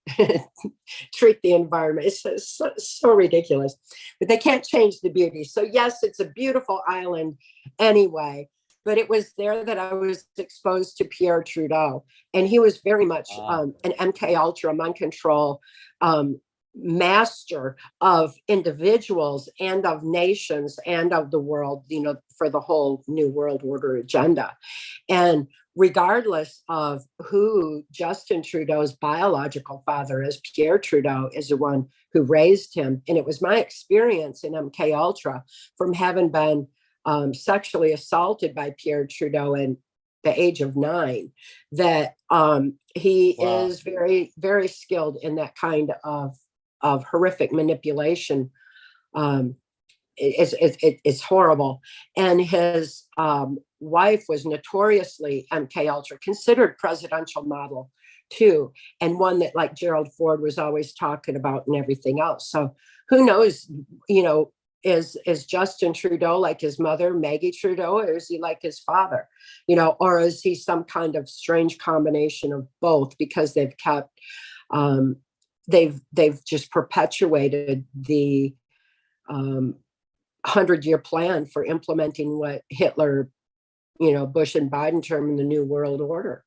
Speaker 2: treat the environment. It's so ridiculous, but they can't change the beauty. So yes, it's a beautiful island anyway, but it was there that I was exposed to Pierre Trudeau, and he was very much an MK-Ultra mind control master of individuals and of nations and of the world, for the whole New World Order agenda. And regardless of who Justin Trudeau's biological father is, Pierre Trudeau is the one who raised him. And it was my experience in MK-Ultra from having been sexually assaulted by Pierre Trudeau in the age of 9, that he is very, very skilled in that kind of horrific manipulation. It's horrible. And his wife was notoriously MK-Ultra, considered presidential model too, and one that Gerald Ford was always talking about and everything else. So who knows, is Justin Trudeau like his mother, Maggie Trudeau, or is he like his father, or is he some kind of strange combination of both, because they've kept they've just perpetuated the 100-year plan for implementing what Hitler, Bush and Biden termed the New World Order.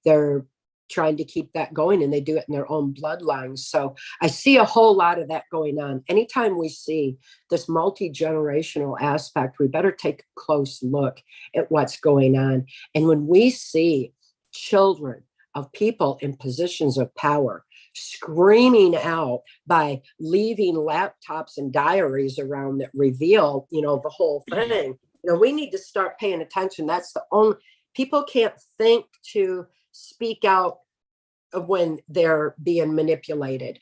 Speaker 2: They're trying to keep that going, and they do it in their own bloodlines. So I see a whole lot of that going on. Anytime we see this multi-generational aspect, we better take a close look at what's going on. And when we see children of people in positions of power screaming out by leaving laptops and diaries around that reveal, the whole thing, we need to start paying attention. That's the only, people can't think to speak out when they're being manipulated.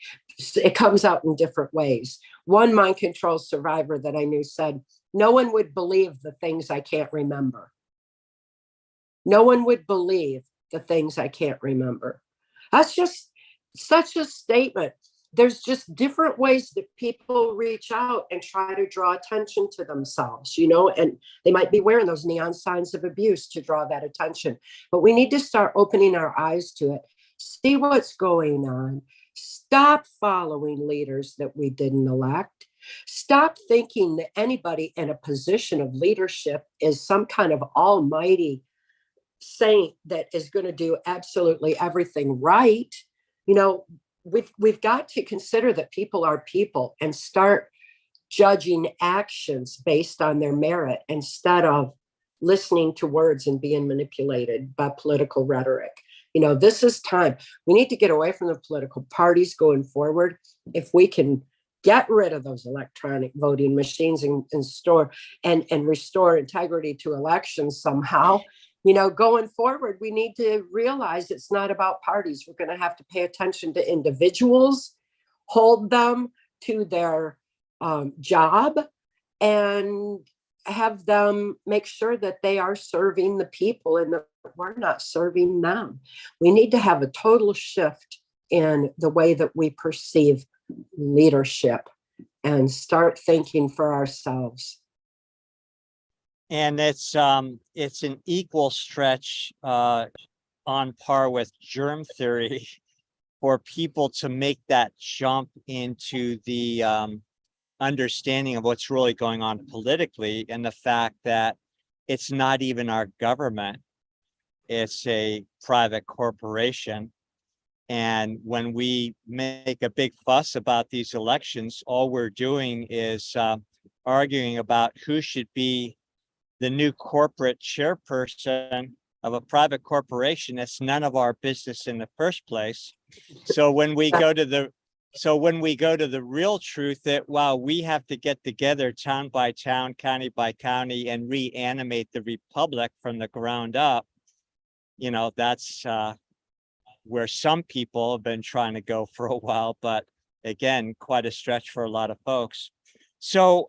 Speaker 2: It comes out in different ways. One mind control survivor that I knew said, no one would believe the things I can't remember. No one would believe the things I can't remember. That's just such a statement. There's just different ways that people reach out and try to draw attention to themselves, and they might be wearing those neon signs of abuse to draw that attention. But we need to start opening our eyes to it, see what's going on, stop following leaders that we didn't elect, stop thinking that anybody in a position of leadership is some kind of almighty saint that is going to do absolutely everything right. We've got to consider that people are people and start judging actions based on their merit instead of listening to words and being manipulated by political rhetoric. This is time. We need to get away from the political parties going forward. If we can get rid of those electronic voting machines and restore integrity to elections somehow, going forward, we need to realize it's not about parties. We're going to have to pay attention to individuals, hold them to their job, and have them make sure that they are serving the people and that we're not serving them. We need to have a total shift in the way that we perceive leadership and start thinking for ourselves.
Speaker 1: And it's an equal stretch on par with germ theory for people to make that jump into the understanding of what's really going on politically, and the fact that it's not even our government, it's a private corporation. And when we make a big fuss about these elections, all we're doing is arguing about who should be the new corporate chairperson of a private corporation. That's none of our business in the first place. So when we go to the real truth that, wow, we have to get together town by town, county by county, and reanimate the republic from the ground up, that's where some people have been trying to go for a while, but again, quite a stretch for a lot of folks. So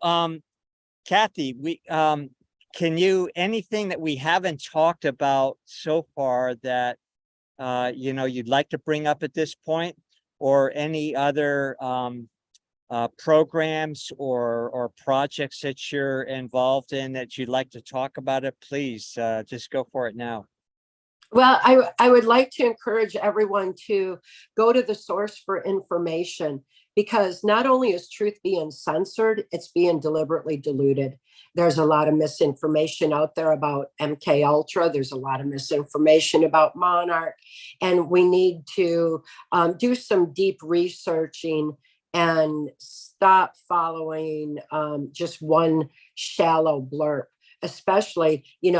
Speaker 1: Cathy, anything that we haven't talked about so far that you'd like to bring up at this point, or any other programs or projects that you're involved in that you'd like to talk about it, please just go for it now.
Speaker 2: Well, I would like to encourage everyone to go to the source for information, because not only is truth being censored, it's being deliberately diluted. There's a lot of misinformation out there about MK-Ultra. There's a lot of misinformation about Monarch. And we need to do some deep researching and stop following just one shallow blurb. Especially, you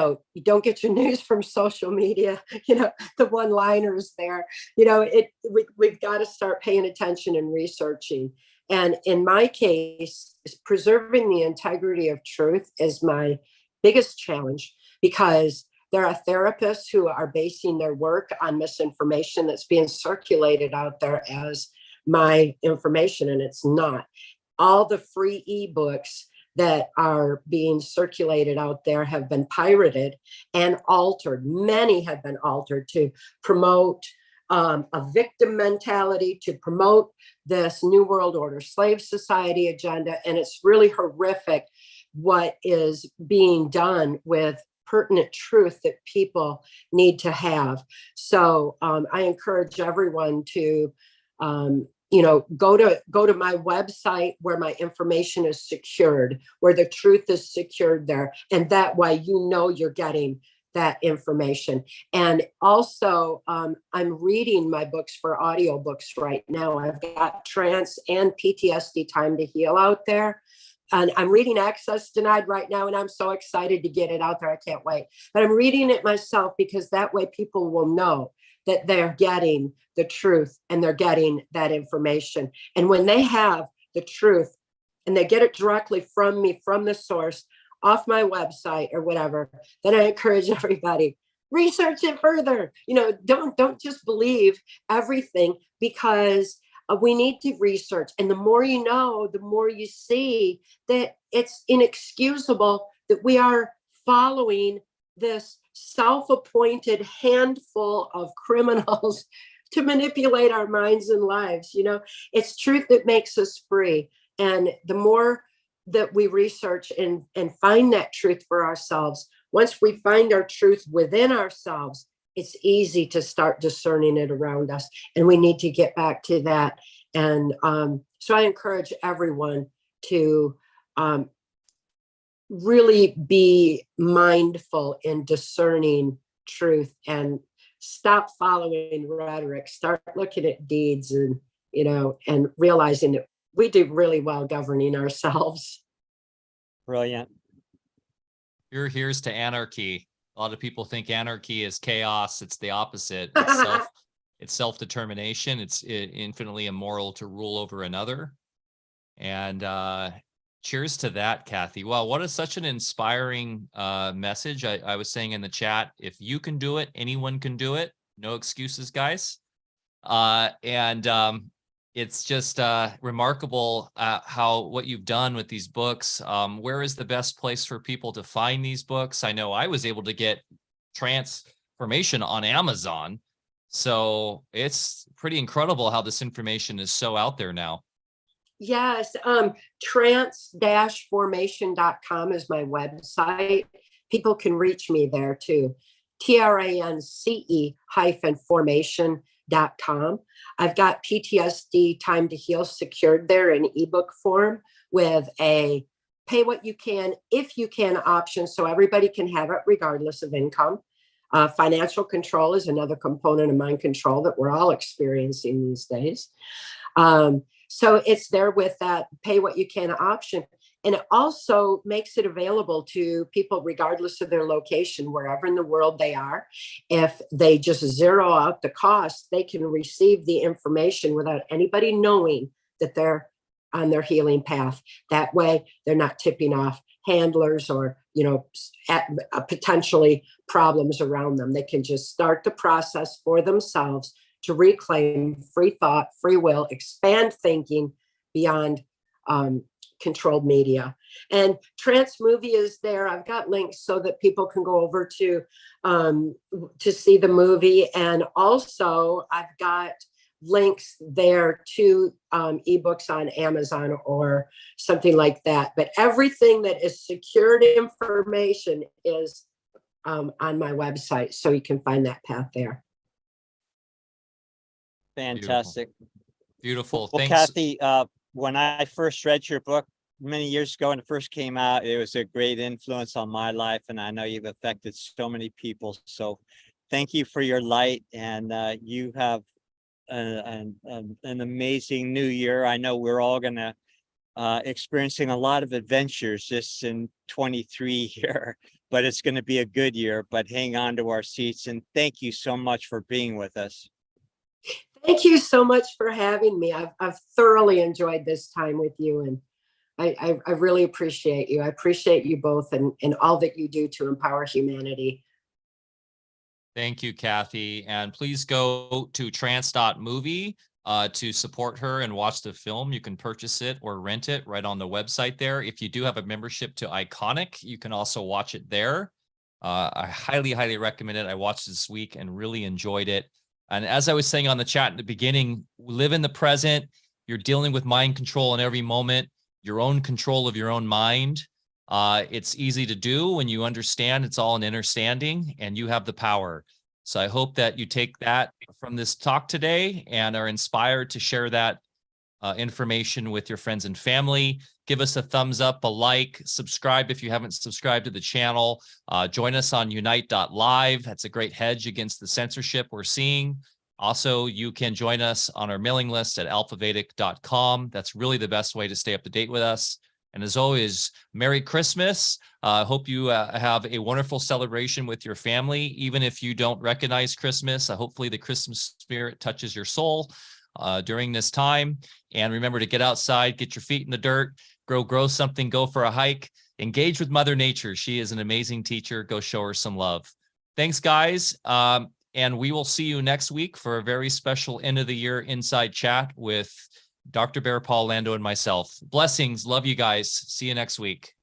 Speaker 2: don't get your news from social media, the one-liners there. We've got to start paying attention and researching. And in my case, preserving the integrity of truth is my biggest challenge, because there are therapists who are basing their work on misinformation that's being circulated out there as my information, and it's not. All the free ebooks that are being circulated out there have been pirated and altered. Many have been altered to promote a victim mentality, to promote this New World Order slave society agenda. And it's really horrific what is being done with pertinent truth that people need to have. So I encourage everyone to go to my website where my information is secured, where the truth is secured there. And that way, you're getting that information. And also, I'm reading my books for audiobooks right now. I've got trance and PTSD Time to Heal out there. And I'm reading Access Denied right now, and I'm so excited to get it out there. I can't wait. But I'm reading it myself because that way people will know that they're getting the truth and they're getting that information. And when they have the truth and they get it directly from me, from the source, off my website or whatever, then I encourage everybody, research it further. Don't just believe everything, because we need to research. And the more you know, the more you see that it's inexcusable that we are following this self-appointed handful of criminals to manipulate our minds and lives. It's truth that makes us free. And the more that we research and find that truth for ourselves, once we find our truth within ourselves, it's easy to start discerning it around us. And we need to get back to that. And so I encourage everyone to really be mindful in discerning truth and stop following rhetoric, start looking at deeds, and realizing that we do really well governing ourselves.
Speaker 1: Brilliant.
Speaker 3: Here's to anarchy. A lot of people think anarchy is chaos. It's the opposite. It's self-determination. It's infinitely immoral to rule over another. And cheers to that, Cathy. Well, what is such an inspiring message. I was saying in the chat, if you can do it, anyone can do it. No excuses, guys. It's just remarkable how what you've done with these books. Where is the best place for people to find these books? I know I was able to get TRANCE Formation on Amazon. So it's pretty incredible how this information is so out there now.
Speaker 2: Yes, trance-formation.com is my website. People can reach me there too. TRANCE-formation.com. I've got PTSD Time to Heal secured there in ebook form with a pay what you can, if you can option, so everybody can have it regardless of income. Financial control is another component of mind control that we're all experiencing these days. So it's there with that pay what you can option. And it also makes it available to people regardless of their location, wherever in the world they are. If they just zero out the cost, they can receive the information without anybody knowing that they're on their healing path. That way, they're not tipping off handlers or, potentially problems around them. They can just start the process for themselves to reclaim free thought, free will, expand thinking beyond controlled media. And Trance Movie is there. I've got links so that people can go over to see the movie. And also I've got links there to ebooks on Amazon or something like that. But everything that is secured information is on my website. So you can find that path there.
Speaker 1: Fantastic.
Speaker 3: Beautiful.
Speaker 1: Well,
Speaker 3: Thanks.
Speaker 1: Cathy, when I first read your book many years ago when it first came out, it was a great influence on my life, and I know you've affected so many people. So thank you for your light, and you have an amazing new year. I know we're all gonna experiencing a lot of adventures just in 23 here, but it's going to be a good year. But hang on to our seats, and thank you so much for being with us.
Speaker 2: Thank you so much for having me. I've thoroughly enjoyed this time with you, and I really appreciate you. I appreciate you both and all that you do to empower humanity.
Speaker 3: Thank you, Cathy. And please go to trance.movie to support her and watch the film. You can purchase it or rent it right on the website there. If you do have a membership to Iconic, you can also watch it there. I highly, highly recommend it. I watched this week and really enjoyed it. And as I was saying on the chat in the beginning, live in the present. You're dealing with mind control in every moment, your own control of your own mind. It's easy to do when you understand it's all an understanding and you have the power. So I hope that you take that from this talk today and are inspired to share that information with your friends and family. Give us a thumbs up, a like, subscribe if you haven't subscribed to the channel. Join us on unite.live. That's a great hedge against the censorship we're seeing. Also, you can join us on our mailing list at alfavedic.com. That's really the best way to stay up to date with us. And as always, Merry Christmas. I hope you have a wonderful celebration with your family. Even if you don't recognize Christmas, hopefully the Christmas spirit touches your soul during this time. And remember to get outside, get your feet in the dirt, grow something, go for a hike, engage with Mother Nature. She is an amazing teacher. Go show her some love. Thanks, guys. And we will see you next week for a very special end of the year inside chat with Dr. Bear Paul Lando and myself. Blessings. Love you guys. See you next week.